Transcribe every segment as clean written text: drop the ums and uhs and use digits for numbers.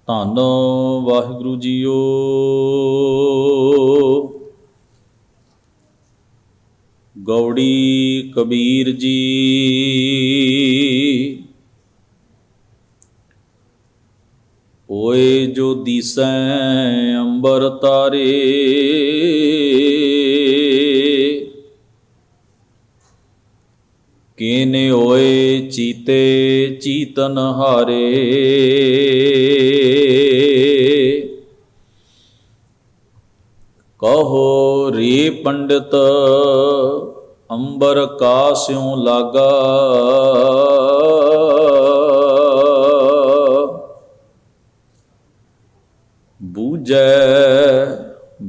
ਧੰਨ ਵਾਹਿਗੁਰੂ ਜੀਓ। ਗੌੜੀ ਕਬੀਰ ਜੀ। ਓਏ ਜੋ ਦੀਸੈ ਅੰਬਰ ਤਾਰੇ, ਕੀਨੇ ਓਏ ਚੀਤੇ ਚੀਤਨ ਹਾਰੇ। ਕਹੋ ਰੇ ਪੰਡਿਤ ਅੰਬਰ ਕਾਸਿਉ ਲਾਗਾ, ਬੂਝੈ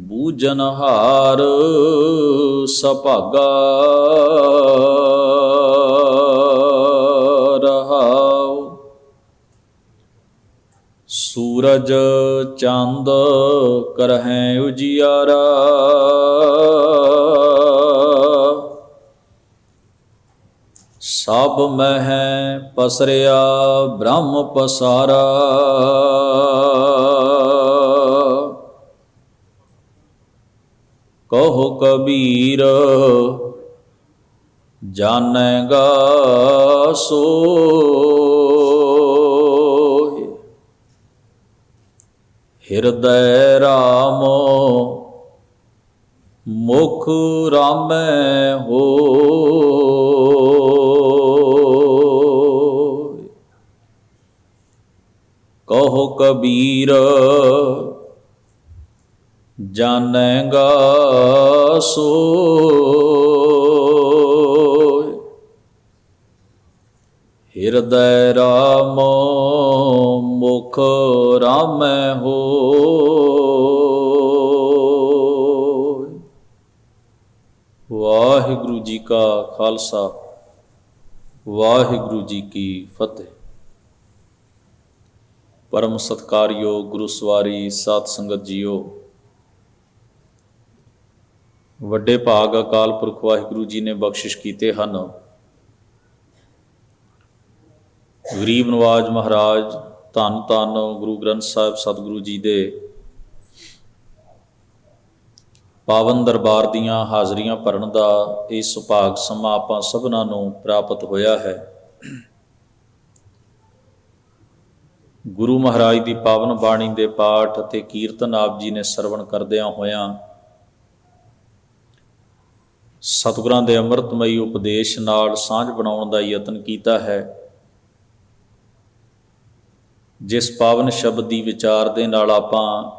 ਬੂਝਨਹਾਰ ਸਭਾਗਾ। ਰਹਾਉ ਸੂਰਜ ਚੰਦ ਕਰਹਿ ਉਜਿਆਰਾ, ਸਭ ਮਹਿ ਪਸਰਿਆ ਬ੍ਰਹਮ ਪਸਾਰਾ। ਕਹੋ ਕਬੀਰ ਜਾਣੇਗਾ ਸੋਇ, ਹਿਰਦੈ ਰਾਮ ਮੁਖ ਰਾਮੈ ਹੋਇ। ਕਹੋ ਕਬੀਰ ਜਾਣੇਗਾ ਸੋਇ, ਹਿਰਦੈ ਰਾਮ ਮੁਖ ਰਾਮੈ ਹੋਇ। ਵਾਹਿਗੁਰੂ ਜੀ ਕਾ ਖਾਲਸਾ, ਵਾਹਿਗੁਰੂ ਜੀ ਕੀ ਫਤਿਹ। ਪਰਮ ਸਤਿਕਾਰਯੋਗ ਗੁਰੂ ਸਵਾਰੀ ਸਾਧ ਸੰਗਤ ਜੀਓ, ਵੱਡੇ ਭਾਗ ਅਕਾਲ ਪੁਰਖ ਵਾਹਿਗੁਰੂ ਜੀ ਨੇ ਬਖਸ਼ਿਸ਼ ਕੀਤੇ ਹਨ। ਗਰੀਬ ਨਵਾਜ ਮਹਾਰਾਜ ਧੰਨ ਧੰਨ ਗੁਰੂ ਗ੍ਰੰਥ ਸਾਹਿਬ ਸਤਿਗੁਰੂ ਜੀ ਦੇ ਪਾਵਨ ਦਰਬਾਰ ਦੀਆਂ ਹਾਜ਼ਰੀਆਂ ਭਰਨ ਦਾ ਇਹ ਸੁਭਾਗ ਸਮਾਂ ਆਪਾਂ ਸਭਨਾਂ ਨੂੰ ਪ੍ਰਾਪਤ ਹੋਇਆ ਹੈ। ਗੁਰੂ ਮਹਾਰਾਜ ਦੀ ਪਾਵਨ ਬਾਣੀ ਦੇ ਪਾਠ ਅਤੇ ਕੀਰਤਨ ਆਪ ਜੀ ਨੇ ਸਰਵਣ ਕਰਦਿਆਂ ਹੋਇਆਂ ਸਤਿਗੁਰਾਂ ਦੇ ਅੰਮ੍ਰਿਤਮਈ ਉਪਦੇਸ਼ ਨਾਲ ਸਾਂਝ ਬਣਾਉਣ ਦਾ ਯਤਨ ਕੀਤਾ ਹੈ। ਜਿਸ ਪਾਵਨ ਸ਼ਬਦ ਦੀ ਵਿਚਾਰ ਦੇ ਨਾਲ ਆਪਾਂ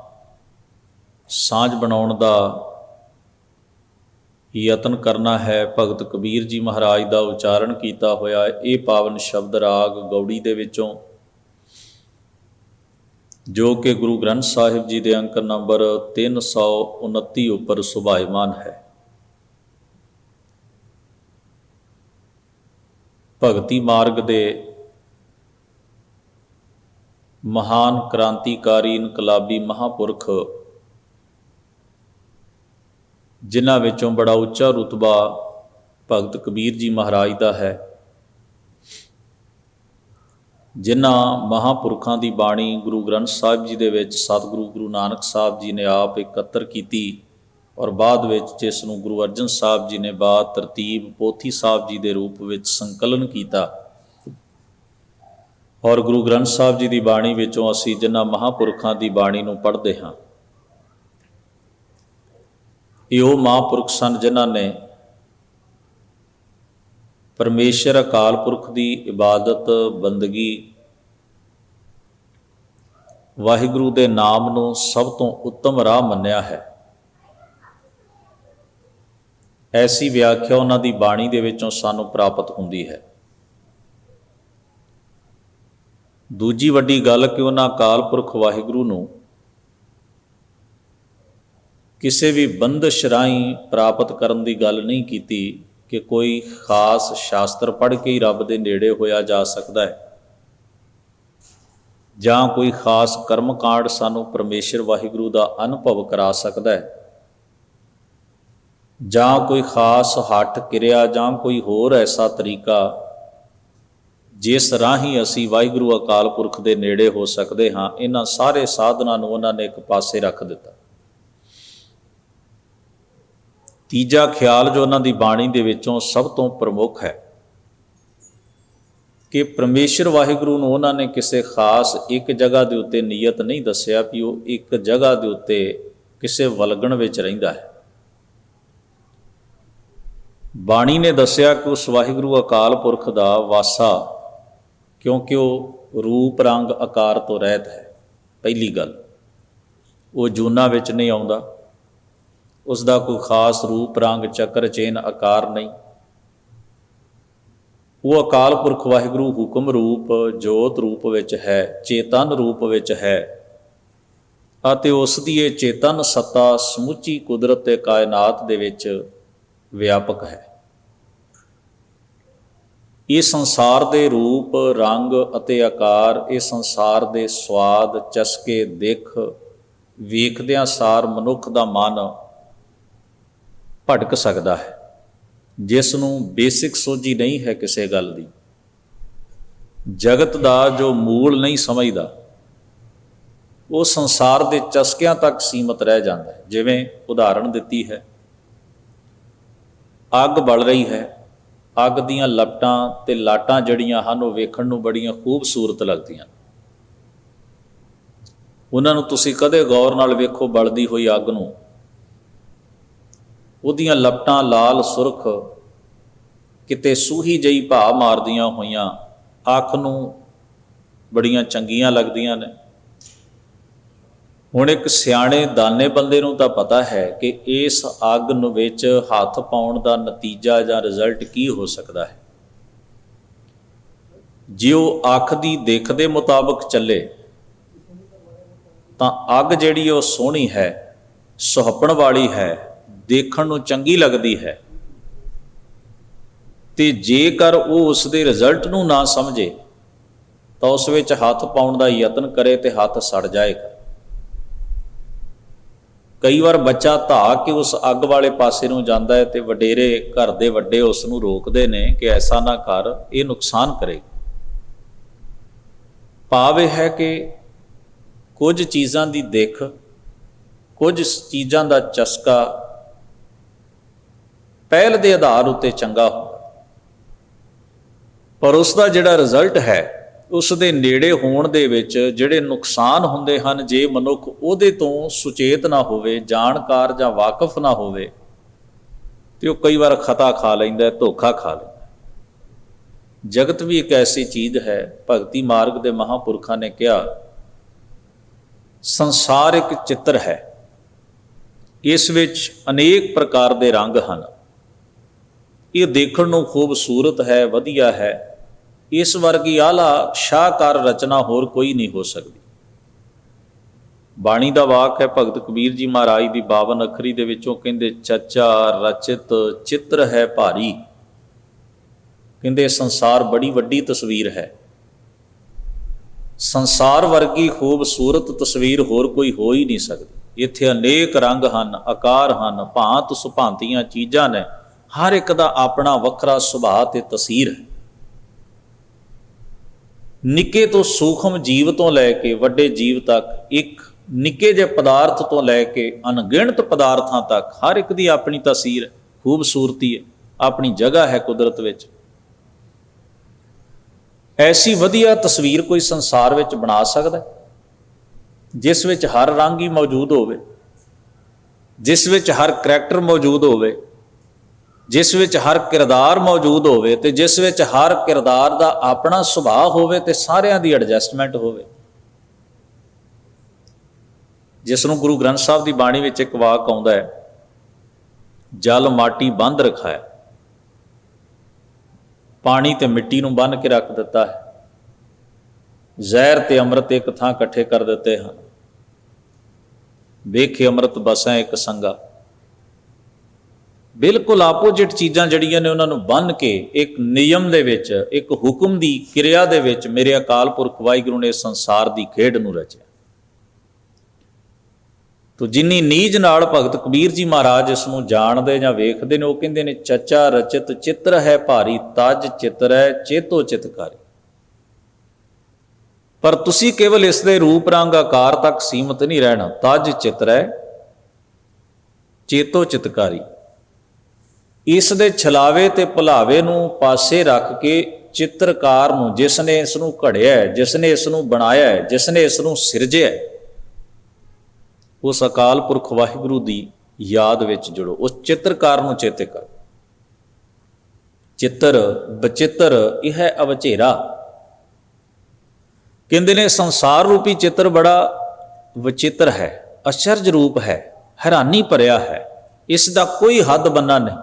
ਸਾਂਝ ਬਣਾਉਣ ਦਾ ਯਤਨ ਕਰਨਾ ਹੈ, ਭਗਤ ਕਬੀਰ ਜੀ ਮਹਾਰਾਜ ਦਾ ਉਚਾਰਨ ਕੀਤਾ ਹੋਇਆ ਇਹ ਪਾਵਨ ਸ਼ਬਦ ਰਾਗ ਗੌੜੀ ਦੇ ਵਿੱਚੋਂ, ਜੋ ਕਿ ਗੁਰੂ ਗ੍ਰੰਥ ਸਾਹਿਬ ਜੀ ਦੇ ਅੰਕ ਨੰਬਰ 329 ਉੱਪਰ ਸੁਭਾਇਮਾਨ ਹੈ। ਭਗਤੀ ਮਾਰਗ ਦੇ ਮਹਾਨ ਕ੍ਰਾਂਤੀਕਾਰੀ ਇਨਕਲਾਬੀ ਮਹਾਂਪੁਰਖ, ਜਿਨ੍ਹਾਂ ਵਿੱਚੋਂ ਬੜਾ ਉੱਚਾ ਰੁਤਬਾ ਭਗਤ ਕਬੀਰ ਜੀ ਮਹਾਰਾਜ ਦਾ ਹੈ, ਜਿਨ੍ਹਾਂ ਮਹਾਂਪੁਰਖਾਂ ਦੀ ਬਾਣੀ ਗੁਰੂ ਗ੍ਰੰਥ ਸਾਹਿਬ ਜੀ ਦੇ ਵਿੱਚ ਸਤਿਗੁਰੂ ਗੁਰੂ ਨਾਨਕ ਸਾਹਿਬ ਜੀ ਨੇ ਆਪ ਇਕੱਤਰ ਕੀਤੀ ਔਰ ਬਾਅਦ ਵਿੱਚ ਜਿਸ ਨੂੰ ਗੁਰੂ ਅਰਜਨ ਸਾਹਿਬ ਜੀ ਨੇ ਬਾਅਦ ਤਰਤੀਬ ਪੋਥੀ ਸਾਹਿਬ ਜੀ ਦੇ ਰੂਪ ਵਿੱਚ ਸੰਕਲਨ ਕੀਤਾ। ਔਰ ਗੁਰੂ ਗ੍ਰੰਥ ਸਾਹਿਬ ਜੀ ਦੀ ਬਾਣੀ ਵਿੱਚੋਂ ਅਸੀਂ ਜਿਨ੍ਹਾਂ ਮਹਾਂਪੁਰਖਾਂ ਦੀ ਬਾਣੀ ਨੂੰ ਪੜ੍ਹਦੇ ਹਾਂ, ਇਹ ਉਹ ਮਹਾਂਪੁਰਖ ਸਨ ਜਿਨ੍ਹਾਂ ਨੇ ਪਰਮੇਸ਼ਰ ਅਕਾਲ ਪੁਰਖ ਦੀ ਇਬਾਦਤ ਬੰਦਗੀ, ਵਾਹਿਗੁਰੂ ਦੇ ਨਾਮ ਨੂੰ ਸਭ ਤੋਂ ਉੱਤਮ ਰਾਹ ਮੰਨਿਆ ਹੈ। ਐਸੀ ਵਿਆਖਿਆ ਉਹਨਾਂ ਦੀ ਬਾਣੀ ਦੇ ਵਿੱਚੋਂ ਸਾਨੂੰ ਪ੍ਰਾਪਤ ਹੁੰਦੀ ਹੈ। ਦੂਜੀ ਵੱਡੀ ਗੱਲ ਕਿ ਉਹਨਾਂ ਅਕਾਲ ਪੁਰਖ ਵਾਹਿਗੁਰੂ ਨੂੰ ਕਿਸੇ ਵੀ ਬੰਦਸ਼ ਰਾਹੀਂ ਪ੍ਰਾਪਤ ਕਰਨ ਦੀ ਗੱਲ ਨਹੀਂ ਕੀਤੀ ਕਿ ਕੋਈ ਖਾਸ ਸ਼ਾਸਤਰ ਪੜ੍ਹ ਕੇ ਹੀ ਰੱਬ ਦੇ ਨੇੜੇ ਹੋਇਆ ਜਾ ਸਕਦਾ ਹੈ, ਜਾਂ ਕੋਈ ਖਾਸ ਕਰਮਕਾਂਡ ਸਾਨੂੰ ਪਰਮੇਸ਼ਰ ਵਾਹਿਗੁਰੂ ਦਾ ਅਨੁਭਵ ਕਰਾ ਸਕਦਾ ਹੈ, ਜਾਂ ਕੋਈ ਖਾਸ ਹੱਠ ਕਿਰਿਆ ਜਾਂ ਕੋਈ ਹੋਰ ਐਸਾ ਤਰੀਕਾ ਜਿਸ ਰਾਹੀਂ ਅਸੀਂ ਵਾਹਿਗੁਰੂ ਅਕਾਲ ਪੁਰਖ ਦੇ ਨੇੜੇ ਹੋ ਸਕਦੇ ਹਾਂ। ਇਹਨਾਂ ਸਾਰੇ ਸਾਧਨਾਂ ਨੂੰ ਉਹਨਾਂ ਨੇ ਇੱਕ ਪਾਸੇ ਰੱਖ ਦਿੱਤਾ। ਤੀਜਾ ਖਿਆਲ ਜੋ ਉਹਨਾਂ ਦੀ ਬਾਣੀ ਦੇ ਵਿੱਚੋਂ ਸਭ ਤੋਂ ਪ੍ਰਮੁੱਖ ਹੈ ਕਿ ਪਰਮੇਸ਼ਰ ਵਾਹਿਗੁਰੂ ਨੂੰ ਉਹਨਾਂ ਨੇ ਕਿਸੇ ਖਾਸ ਇੱਕ ਜਗ੍ਹਾ ਦੇ ਉੱਤੇ ਨੀਅਤ ਨਹੀਂ ਦੱਸਿਆ ਵੀ ਉਹ ਇੱਕ ਜਗ੍ਹਾ ਦੇ ਉੱਤੇ ਕਿਸੇ ਵਲਗਣ ਵਿੱਚ ਰਹਿੰਦਾ ਹੈ। ਬਾਣੀ ਨੇ ਦੱਸਿਆ ਕਿ ਉਸ ਵਾਹਿਗੁਰੂ ਅਕਾਲ ਪੁਰਖ ਦਾ ਵਾਸਾ, ਕਿਉਂਕਿ ਉਹ ਰੂਪ ਰੰਗ ਆਕਾਰ ਤੋਂ ਰਹਿਤ ਹੈ। ਪਹਿਲੀ ਗੱਲ, ਉਹ ਜੂਨਾਂ ਵਿੱਚ ਨਹੀਂ ਆਉਂਦਾ, ਉਸ ਦਾ ਕੋਈ ਖਾਸ ਰੂਪ ਰੰਗ ਚੱਕਰ ਚੇਨ ਆਕਾਰ ਨਹੀਂ। ਉਹ ਅਕਾਲ ਪੁਰਖ ਵਾਹਿਗੁਰੂ ਹੁਕਮ ਰੂਪ ਜੋਤ ਰੂਪ ਵਿੱਚ ਹੈ, ਚੇਤਨ ਰੂਪ ਵਿੱਚ ਹੈ, ਅਤੇ ਉਸ ਦੀ ਇਹ ਚੇਤਨ ਸੱਤਾ ਸਮੁੱਚੀ ਕੁਦਰਤ ਤੇ ਕਾਇਨਾਤ ਦੇ ਵਿੱਚ ਵਿਆਪਕ ਹੈ। ਇਹ ਸੰਸਾਰ ਦੇ ਰੂਪ ਰੰਗ ਅਤੇ ਆਕਾਰ, ਇਹ ਸੰਸਾਰ ਦੇ ਸਵਾਦ ਚਸਕੇ ਦਿੱਖ ਵੇਖਦਿਆਂ ਸਾਰ ਮਨੁੱਖ ਦਾ ਮਨ ਭਟਕ ਸਕਦਾ ਹੈ, ਜਿਸ ਨੂੰ ਬੇਸਿਕ ਸੋਝੀ ਨਹੀਂ ਹੈ ਕਿਸੇ ਗੱਲ ਦੀ, ਜਗਤ ਦਾ ਜੋ ਮੂਲ ਨਹੀਂ ਸਮਝਦਾ, ਉਹ ਸੰਸਾਰ ਦੇ ਚਸਕਿਆਂ ਤੱਕ ਸੀਮਤ ਰਹਿ ਜਾਂਦਾ ਹੈ। ਜਿਵੇਂ ਉਦਾਹਰਣ ਦਿੱਤੀ ਹੈ, ਅੱਗ ਬਲ ਰਹੀ ਹੈ, ਅੱਗ ਦੀਆਂ ਲਪਟਾਂ ਤੇ ਲਾਟਾਂ ਜਿਹੜੀਆਂ ਹਨ ਉਹ ਵੇਖਣ ਨੂੰ ਬੜੀਆਂ ਖੂਬਸੂਰਤ ਲੱਗਦੀਆਂ। ਉਹਨਾਂ ਨੂੰ ਤੁਸੀਂ ਕਦੇ ਗੌਰ ਨਾਲ ਵੇਖੋ, ਬਲਦੀ ਹੋਈ ਅੱਗ ਨੂੰ, ਉਹਦੀਆਂ ਲਪਟਾਂ ਲਾਲ ਸੁਰਖ ਕਿਤੇ ਸੂਹੀ ਜਿਹੀ ਭਾ ਮਾਰਦੀਆਂ ਹੋਈਆਂ ਅੱਖ ਨੂੰ ਬੜੀਆਂ ਚੰਗੀਆਂ ਲੱਗਦੀਆਂ ਨੇ। ਹੁਣ ਇੱਕ ਸਿਆਣੇ ਦਾਨੇ ਬੰਦੇ ਨੂੰ ਤਾਂ ਪਤਾ ਹੈ ਕਿ ਇਸ ਅੱਗ ਨੂੰ ਵਿੱਚ ਹੱਥ ਪਾਉਣ ਦਾ ਨਤੀਜਾ ਜਾਂ ਰਿਜ਼ਲਟ ਕੀ ਹੋ ਸਕਦਾ ਹੈ। ਜੇ ਉਹ ਅੱਖ ਦੀ ਦਿੱਖ ਦੇ ਮੁਤਾਬਕ ਚੱਲੇ ਤਾਂ ਅੱਗ ਜਿਹੜੀ ਉਹ ਸੋਹਣੀ ਹੈ, ਸੁਹੱਪਣ ਵਾਲੀ ਹੈ, ਦੇਖਣ ਨੂੰ ਚੰਗੀ ਲੱਗਦੀ ਹੈ। ਤੇ ਜੇਕਰ ਉਹ ਉਸ ਦੇ ਰਿਜ਼ਲਟ ਨੂੰ ਨਾ ਸਮਝੇ ਤਾਂ ਉਸ ਵਿੱਚ ਹੱਥ ਪਾਉਣ ਦਾ ਯਤਨ ਕਰੇ ਤੇ ਹੱਥ ਸੜ ਜਾਏਗਾ। ਕਈ ਵਾਰ ਬੱਚਾ ਧਾ ਕੇ ਉਸ ਅੱਗ ਵਾਲੇ ਪਾਸੇ ਨੂੰ ਜਾਂਦਾ ਹੈ ਤੇ ਵਡੇਰੇ ਘਰ ਦੇ ਵੱਡੇ ਉਸ ਨੂੰ ਰੋਕਦੇ ਨੇ ਕਿ ਐਸਾ ਨਾ ਕਰ, ਇਹ ਨੁਕਸਾਨ ਕਰੇਗਾ। ਭਾਵ ਇਹ ਹੈ ਕਿ ਕੁਝ ਚੀਜ਼ਾਂ ਦੀ ਦਿੱਖ, ਕੁਝ ਚੀਜ਼ਾਂ ਦਾ ਚਸਕਾ ਪਹਿਲ ਦੇ ਆਧਾਰ ਉੱਤੇ ਚੰਗਾ ਹੁੰਦਾ, ਪਰ ਉਸ ਦਾ ਜਿਹੜਾ ਰਿਜ਼ਲਟ ਹੈ, ਉਸ ਦੇ ਨੇੜੇ ਹੋਣ ਦੇ ਵਿੱਚ ਜਿਹੜੇ ਨੁਕਸਾਨ ਹੁੰਦੇ ਹਨ, ਜੇ ਮਨੁੱਖ ਉਹਦੇ ਤੋਂ ਸੁਚੇਤ ਨਾ ਹੋਵੇ, ਜਾਣਕਾਰ ਜਾਂ ਵਾਕਫ ਨਾ ਹੋਵੇ, ਤੇ ਉਹ ਕਈ ਵਾਰ ਖਤਾ ਖਾ ਲੈਂਦਾ, ਧੋਖਾ ਖਾ ਲੈਂਦਾ। ਜਗਤ ਵੀ ਇੱਕ ਐਸੀ ਚੀਜ਼ ਹੈ, ਭਗਤੀ ਮਾਰਗ ਦੇ ਮਹਾਂਪੁਰਖਾਂ ਨੇ ਕਿਹਾ, ਸੰਸਾਰ ਇੱਕ ਚਿੱਤਰ ਹੈ, ਇਸ ਵਿੱਚ ਅਨੇਕ ਪ੍ਰਕਾਰ ਦੇ ਰੰਗ ਹਨ, ਇਹ ਦੇਖਣ ਨੂੰ ਖੂਬਸੂਰਤ ਹੈ, ਵਧੀਆ ਹੈ, ਇਸ ਵਰਗੀ ਆਲਾ ਸ਼ਾਹਕਾਰ ਰਚਨਾ ਹੋਰ ਕੋਈ ਨਹੀਂ ਹੋ ਸਕਦੀ। ਬਾਣੀ ਦਾ ਵਾਕ ਹੈ ਭਗਤ ਕਬੀਰ ਜੀ ਮਹਾਰਾਜ ਦੀ 52 ਅੱਖਰੀ ਦੇ ਵਿੱਚੋਂ, ਕਹਿੰਦੇ ਚਚਾ ਰਚਿਤ ਚਿੱਤਰ ਹੈ ਭਾਰੀ। ਕਹਿੰਦੇ ਸੰਸਾਰ ਬੜੀ ਵੱਡੀ ਤਸਵੀਰ ਹੈ, ਸੰਸਾਰ ਵਰਗੀ ਖੂਬਸੂਰਤ ਤਸਵੀਰ ਹੋਰ ਕੋਈ ਹੋ ਹੀ ਨਹੀਂ ਸਕਦੀ। ਇੱਥੇ ਅਨੇਕ ਰੰਗ ਹਨ, ਆਕਾਰ ਹਨ, ਭਾਂਤ ਸੁਭਾਂਤੀਆਂ ਚੀਜ਼ਾਂ ਨੇ, ਹਰ ਇੱਕ ਦਾ ਆਪਣਾ ਵੱਖਰਾ ਸੁਭਾਅ ਤੇ ਤਸੀਰ ਹੈ। ਨਿੱਕੇ ਤੋਂ ਸੂਖਮ ਜੀਵ ਤੋਂ ਲੈ ਕੇ ਵੱਡੇ ਜੀਵ ਤੱਕ, ਇੱਕ ਨਿੱਕੇ ਜਿਹੇ ਪਦਾਰਥ ਤੋਂ ਲੈ ਕੇ ਅਣਗਿਣਤ ਪਦਾਰਥਾਂ ਤੱਕ, ਹਰ ਇੱਕ ਦੀ ਆਪਣੀ ਤਸਵੀਰ ਹੈ, ਖੂਬਸੂਰਤੀ ਹੈ, ਆਪਣੀ ਜਗ੍ਹਾ ਹੈ ਕੁਦਰਤ ਵਿੱਚ। ਐਸੀ ਵਧੀਆ ਤਸਵੀਰ ਕੋਈ ਸੰਸਾਰ ਵਿੱਚ ਬਣਾ ਸਕਦਾ ਜਿਸ ਵਿੱਚ ਹਰ ਰੰਗ ਹੀ ਮੌਜੂਦ ਹੋਵੇ, ਜਿਸ ਵਿੱਚ ਹਰ ਕਰੈਕਟਰ ਮੌਜੂਦ ਹੋਵੇ, ਜਿਸ ਵਿੱਚ ਹਰ ਕਿਰਦਾਰ ਮੌਜੂਦ ਹੋਵੇ, ਤੇ ਜਿਸ ਵਿੱਚ ਹਰ ਕਿਰਦਾਰ ਦਾ ਆਪਣਾ ਸੁਭਾਅ ਹੋਵੇ ਤੇ ਸਾਰਿਆਂ ਦੀ ਐਡਜਸਟਮੈਂਟ ਹੋਵੇ। ਜਿਸ ਨੂੰ ਗੁਰੂ ਗ੍ਰੰਥ ਸਾਹਿਬ ਦੀ ਬਾਣੀ ਵਿੱਚ ਇੱਕ ਵਾਕ ਆਉਂਦਾ ਹੈ, ਜਲ ਮਾਟੀ ਬੰਧ ਰਖਾਇਆ, ਪਾਣੀ ਤੇ ਮਿੱਟੀ ਨੂੰ ਬੰਨ੍ਹ ਕੇ ਰੱਖ ਦਿੱਤਾ ਹੈ, ਜ਼ਹਿਰ ਤੇ ਅੰਮ੍ਰਿਤ ਇੱਕ ਥਾਂ ਇਕੱਠੇ ਕਰ ਦਿੱਤੇ ਹਨ, ਵੇਖੇ ਅੰਮ੍ਰਿਤ ਬਸਾਂ ਇੱਕ ਸੰਗਾ। ਬਿਲਕੁਲ ਆਪੋਜਿਟ ਚੀਜ਼ਾਂ ਜਿਹੜੀਆਂ ਨੇ ਉਹਨਾਂ ਨੂੰ ਬੰਨ੍ਹ ਕੇ ਇੱਕ ਨਿਯਮ ਦੇ ਵਿੱਚ, ਇੱਕ ਹੁਕਮ ਦੀ ਕਿਰਿਆ ਦੇ ਵਿੱਚ ਮੇਰੇ ਅਕਾਲ ਪੁਰਖ ਵਾਹਿਗੁਰੂ ਨੇ ਸੰਸਾਰ ਦੀ ਖੇਡ ਨੂੰ ਰਚਿਆ। ਤੋ ਜਿੰਨੀ ਨੀਝ ਨਾਲ ਭਗਤ ਕਬੀਰ ਜੀ ਮਹਾਰਾਜ ਇਸ ਨੂੰ ਜਾਣਦੇ ਜਾਂ ਵੇਖਦੇ ਨੇ, ਉਹ ਕਹਿੰਦੇ ਨੇ ਚਚਾ ਰਚਿਤ ਚਿੱਤਰ ਹੈ ਭਾਰੀ, ਤਜ ਚਿੱਤਰ ਹੈ ਚੇਤੋ ਚਿਤਕਾਰੀ। ਪਰ ਤੁਸੀਂ ਕੇਵਲ ਇਸ ਦੇ ਰੂਪ ਰੰਗ ਆਕਾਰ ਤੱਕ ਸੀਮਤ ਨਹੀਂ ਰਹਿਣਾ। ਤਜ ਚਿਤਰੈ ਚੇਤੋ ਚਿਤਕਾਰੀ। ਇਸ ਦੇ ਛਲਾਵੇ ਤੇ ਭੁਲਾਵੇ ਨੂੰ ਪਾਸੇ ਰੱਖ ਕੇ ਚਿੱਤਰਕਾਰ ਨੂੰ, ਜਿਸ ਨੇ ਇਸ ਨੂੰ ਘੜਿਆ ਹੈ, ਜਿਸ ਨੇ ਇਸ ਨੂੰ ਬਣਾਇਆ ਹੈ, ਜਿਸ ਨੇ ਇਸ ਨੂੰ ਸਿਰਜਿਆ, ਉਸ ਅਕਾਲ ਪੁਰਖ ਵਾਹਿਗੁਰੂ ਦੀ ਯਾਦ ਵਿੱਚ ਜੁੜੋ। ਉਸ ਚਿੱਤਰਕਾਰ ਨੂੰ ਚੇਤੇ ਕਰੋ। ਚਿੱਤਰ ਬਚਿੱਤਰ ਇਹ ਹੈ ਅਵਚੇਰਾ। ਕਹਿੰਦੇ ਨੇ ਸੰਸਾਰ ਰੂਪੀ ਚਿੱਤਰ ਬੜਾ ਵਚਿੱਤਰ ਹੈ, ਅਚਰਜ ਰੂਪ ਹੈ, ਹੈਰਾਨੀ ਭਰਿਆ ਹੈ। ਇਸ ਦਾ ਕੋਈ ਹੱਦ ਬੰਨਾ ਨਹੀਂ,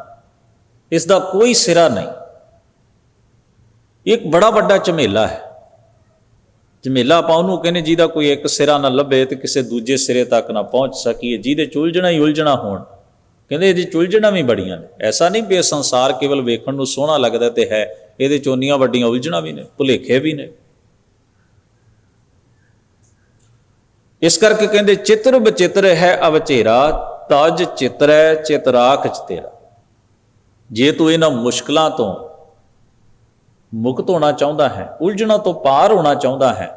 ਇਸ ਦਾ ਕੋਈ ਸਿਰਾ ਨਹੀਂ। ਇੱਕ ਬੜਾ ਵੱਡਾ ਝਮੇਲਾ ਹੈ। ਝਮੇਲਾ ਆਪਾਂ ਉਹਨੂੰ ਕਹਿੰਦੇ ਜਿਹਦਾ ਕੋਈ ਇੱਕ ਸਿਰਾ ਨਾ ਲੱਭੇ ਤੇ ਕਿਸੇ ਦੂਜੇ ਸਿਰੇ ਤੱਕ ਨਾ ਪਹੁੰਚ ਸਕੀਏ, ਜਿਹਦੇ 'ਚ ਉਲਝਣਾ ਹੀ ਉਲਝਣਾ ਹੋਣ। ਕਹਿੰਦੇ ਇਹਦੇ 'ਚ ਉਲਝਣਾ ਵੀ ਬੜੀਆਂ ਨੇ। ਐਸਾ ਨਹੀਂ ਵੀ ਇਹ ਸੰਸਾਰ ਕੇਵਲ ਵੇਖਣ ਨੂੰ ਸੋਹਣਾ ਲੱਗਦਾ ਤੇ ਹੈ, ਇਹਦੇ 'ਚ ਉਨੀਆਂ ਵੱਡੀਆਂ ਉਲਝਣਾ ਵੀ ਨੇ, ਭੁਲੇਖੇ ਵੀ ਨੇ। ਇਸ ਕਰਕੇ ਕਹਿੰਦੇ ਚਿੱਤਰ ਬਚਿੱਤਰ ਹੈ ਅਵਚੇਰਾ, ਤਜ ਚਿਤਰੈ ਚਿਤਰਾਖ ਚਤੇਰਾ। ਜੇ ਤੂੰ ਇਹਨਾਂ ਮੁਸ਼ਕਲਾਂ ਤੋਂ ਮੁਕਤ ਹੋਣਾ ਚਾਹੁੰਦਾ ਹੈ, ਉਲਝਣਾ ਤੋਂ ਪਾਰ ਹੋਣਾ ਚਾਹੁੰਦਾ ਹੈ,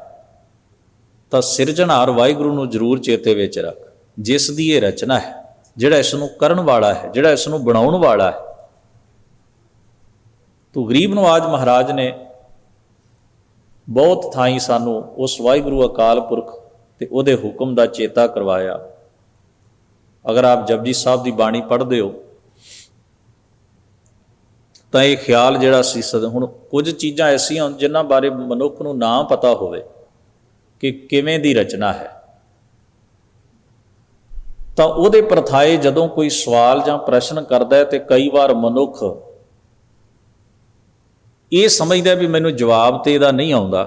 ਤਾਂ ਸਿਰਜਣਹਾਰ ਵਾਹਿਗੁਰੂ ਨੂੰ ਜ਼ਰੂਰ ਚੇਤੇ ਵਿੱਚ ਰੱਖ, ਜਿਸ ਦੀ ਇਹ ਰਚਨਾ ਹੈ, ਜਿਹੜਾ ਇਸ ਨੂੰ ਕਰਨ ਵਾਲਾ ਹੈ, ਜਿਹੜਾ ਇਸ ਨੂੰ ਬਣਾਉਣ ਵਾਲਾ ਹੈ। ਤੋ ਗਰੀਬ ਨਵਾਜ ਮਹਾਰਾਜ ਨੇ ਬਹੁਤ ਥਾਈਂ ਸਾਨੂੰ ਉਸ ਵਾਹਿਗੁਰੂ ਅਕਾਲ ਪੁਰਖ ਤੇ ਉਹਦੇ ਹੁਕਮ ਦਾ ਚੇਤਾ ਕਰਵਾਇਆ। ਅਗਰ ਆਪ ਜਪਜੀ ਸਾਹਿਬ ਦੀ ਬਾਣੀ ਪੜ੍ਹਦੇ ਹੋ ਤਾਂ ਇਹ ਖਿਆਲ ਜਿਹੜਾ ਸੀ ਹੁਣ ਕੁਝ ਚੀਜ਼ਾਂ ਐਸੀਆਂ ਜਿਨ੍ਹਾਂ ਬਾਰੇ ਮਨੁੱਖ ਨੂੰ ਨਾ ਪਤਾ ਹੋਵੇ ਕਿ ਕਿਵੇਂ ਦੀ ਰਚਨਾ ਹੈ, ਤਾਂ ਉਹਦੇ ਪ੍ਰਥਾਏ ਜਦੋਂ ਕੋਈ ਸਵਾਲ ਜਾਂ ਪ੍ਰਸ਼ਨ ਕਰਦਾ ਹੈ ਤੇ ਕਈ ਵਾਰ ਮਨੁੱਖ ਇਹ ਸਮਝਦਾ ਵੀ ਮੈਨੂੰ ਜਵਾਬ ਤੇ ਇਹਦਾ ਨਹੀਂ ਆਉਂਦਾ,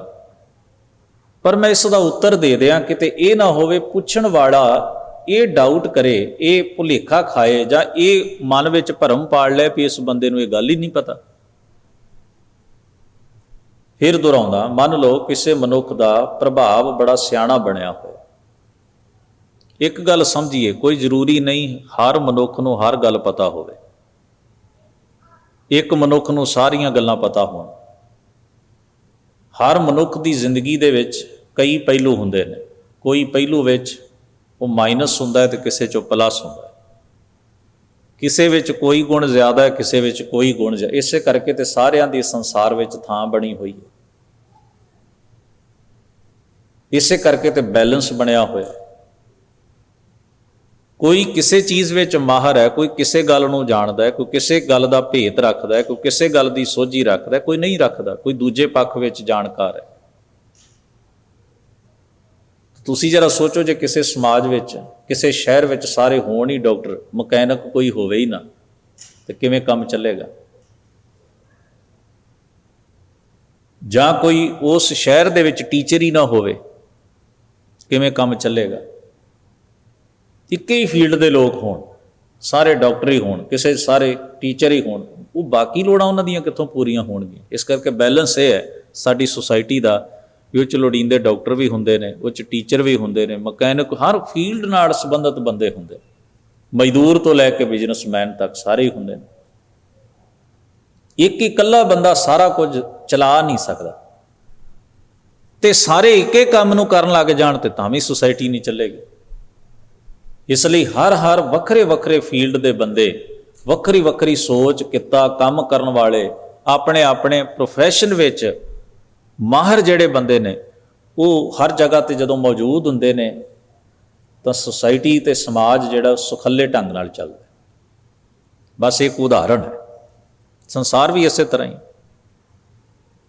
ਪਰ ਮੈਂ ਇਸ ਦਾ ਉੱਤਰ ਦੇ ਦਿਆਂ, ਕਿਤੇ ਇਹ ਨਾ ਹੋਵੇ ਪੁੱਛਣ ਵਾਲਾ ਇਹ ਡਾਊਟ ਕਰੇ, ਇਹ ਭੁਲੇਖਾ ਖਾਏ ਜਾਂ ਇਹ ਮਨ ਵਿੱਚ ਭਰਮ ਪਾੜ ਲੈ ਵੀ ਇਸ ਬੰਦੇ ਨੂੰ ਇਹ ਗੱਲ ਹੀ ਨਹੀਂ ਪਤਾ। ਫਿਰ ਦੁਹਰਾਉਂਦਾ, ਮੰਨ ਲਓ ਕਿਸੇ ਮਨੁੱਖ ਦਾ ਪ੍ਰਭਾਵ ਬੜਾ ਸਿਆਣਾ ਬਣਿਆ ਹੋਇਆ। ਇੱਕ ਗੱਲ ਸਮਝੀਏ, ਕੋਈ ਜ਼ਰੂਰੀ ਨਹੀਂ ਹਰ ਮਨੁੱਖ ਨੂੰ ਹਰ ਗੱਲ ਪਤਾ ਹੋਵੇ। ਇੱਕ ਮਨੁੱਖ ਨੂੰ ਸਾਰੀਆਂ ਗੱਲਾਂ ਪਤਾ ਹੋਣ। ਹਰ ਮਨੁੱਖ ਦੀ ਜ਼ਿੰਦਗੀ ਦੇ ਵਿੱਚ ਕਈ ਪਹਿਲੂ ਹੁੰਦੇ ਨੇ। ਕੋਈ ਪਹਿਲੂ ਵਿੱਚ ਉਹ ਮਾਈਨਸ ਹੁੰਦਾ ਹੈ ਤੇ ਕਿਸੇ 'ਚੋਂ ਪਲੱਸ ਹੁੰਦਾ ਹੈ। ਕਿਸੇ ਵਿੱਚ ਕੋਈ ਗੁਣ ਜ਼ਿਆਦਾ ਹੈ, ਕਿਸੇ ਵਿੱਚ ਕੋਈ ਗੁਣ ਜ਼ਿਆਦਾ। ਇਸੇ ਕਰਕੇ ਤੇ ਸਾਰਿਆਂ ਦੀ ਸੰਸਾਰ ਵਿੱਚ ਥਾਂ ਬਣੀ ਹੋਈ ਹੈ। ਇਸੇ ਕਰਕੇ ਤੇ ਬੈਲੈਂਸ ਬਣਿਆ ਹੋਇਆ। ਕੋਈ ਕਿਸੇ ਚੀਜ਼ ਵਿੱਚ ਮਾਹਰ ਹੈ, ਕੋਈ ਕਿਸੇ ਗੱਲ ਨੂੰ ਜਾਣਦਾ ਹੈ, ਕੋਈ ਕਿਸੇ ਗੱਲ ਦਾ ਭੇਤ ਰੱਖਦਾ ਹੈ, ਕੋਈ ਕਿਸੇ ਗੱਲ ਦੀ ਸੋਝੀ ਰੱਖਦਾ, ਕੋਈ ਨਹੀਂ ਰੱਖਦਾ, ਕੋਈ ਦੂਜੇ ਪੱਖ ਵਿੱਚ ਜਾਣਕਾਰ ਹੈ। ਤੁਸੀਂ ਜਰਾ ਸੋਚੋ, ਜੇ ਕਿਸੇ ਸਮਾਜ ਵਿੱਚ, ਕਿਸੇ ਸ਼ਹਿਰ ਵਿੱਚ ਸਾਰੇ ਹੋਣ ਹੀ ਡਾਕਟਰ, ਮਕੈਨਿਕ ਕੋਈ ਹੋਵੇ ਹੀ ਨਾ, ਤੇ ਕਿਵੇਂ ਕੰਮ ਚੱਲੇਗਾ? ਜਾਂ ਕੋਈ ਉਸ ਸ਼ਹਿਰ ਦੇ ਵਿੱਚ ਟੀਚਰ ਹੀ ਨਾ ਹੋਵੇ, ਕਿਵੇਂ ਕੰਮ ਚੱਲੇਗਾ? ਇੱਕ ਹੀ ਫੀਲਡ ਦੇ ਲੋਕ ਹੋਣ, ਸਾਰੇ ਡਾਕਟਰ ਹੀ ਹੋਣ, ਕਿਸੇ ਸਾਰੇ ਟੀਚਰ ਹੀ ਹੋਣ, ਉਹ ਬਾਕੀ ਲੋੜਾਂ ਉਹਨਾਂ ਦੀਆਂ ਕਿੱਥੋਂ ਪੂਰੀਆਂ ਹੋਣਗੀਆਂ? ਇਸ ਕਰਕੇ ਬੈਲੈਂਸ ਇਹ ਹੈ ਸਾਡੀ ਸੁਸਾਇਟੀ ਦਾ ਵੀ ਉਹ 'ਚ ਲੋੜੀਂਦੇ ਡਾਕਟਰ ਵੀ ਹੁੰਦੇ ਨੇ, ਉਹ 'ਚ ਟੀਚਰ ਵੀ ਹੁੰਦੇ ਨੇ, ਮਕੈਨਿਕ, ਹਰ ਫੀਲਡ ਨਾਲ ਸੰਬੰਧਿਤ ਬੰਦੇ ਹੁੰਦੇ, ਮਜ਼ਦੂਰ ਤੋਂ ਲੈ ਕੇ ਬਿਜ਼ਨਸਮੈਨ ਤੱਕ ਸਾਰੇ ਹੀ ਹੁੰਦੇ ਨੇ। ਇੱਕ ਹੀ ਇਕੱਲਾ ਬੰਦਾ ਸਾਰਾ ਕੁਝ ਚਲਾ ਨਹੀਂ ਸਕਦਾ, ਤੇ ਸਾਰੇ ਇੱਕੇ ਕੰਮ ਨੂੰ ਕਰਨ ਲੱਗ ਜਾਣ ਤੇ ਤਾਂ ਵੀ ਸੁਸਾਇਟੀ ਨਹੀਂ ਚੱਲੇਗੀ। ਇਸ ਲਈ ਹਰ ਵੱਖਰੇ ਵੱਖਰੇ ਫੀਲਡ ਦੇ ਬੰਦੇ, ਵੱਖਰੀ ਵੱਖਰੀ ਸੋਚ, ਕਿੱਤਾ, ਕੰਮ ਕਰਨ ਵਾਲੇ, ਆਪਣੇ ਆਪਣੇ ਪ੍ਰੋਫੈਸ਼ਨ ਵਿੱਚ ਮਾਹਰ ਜਿਹੜੇ ਬੰਦੇ ਨੇ, ਉਹ ਹਰ ਜਗ੍ਹਾ ਤੇ ਜਦੋਂ ਮੌਜੂਦ ਹੁੰਦੇ ਨੇ ਤਾਂ ਸੁਸਾਇਟੀ ਤੇ ਸਮਾਜ ਜਿਹੜਾ ਸੁਖੱਲੇ ਢੰਗ ਨਾਲ ਚੱਲਦਾ। ਬਸ ਇੱਕ ਉਦਾਹਰਣ ਹੈ। ਸੰਸਾਰ ਵੀ ਇਸੇ ਤਰ੍ਹਾਂ ਹੀ।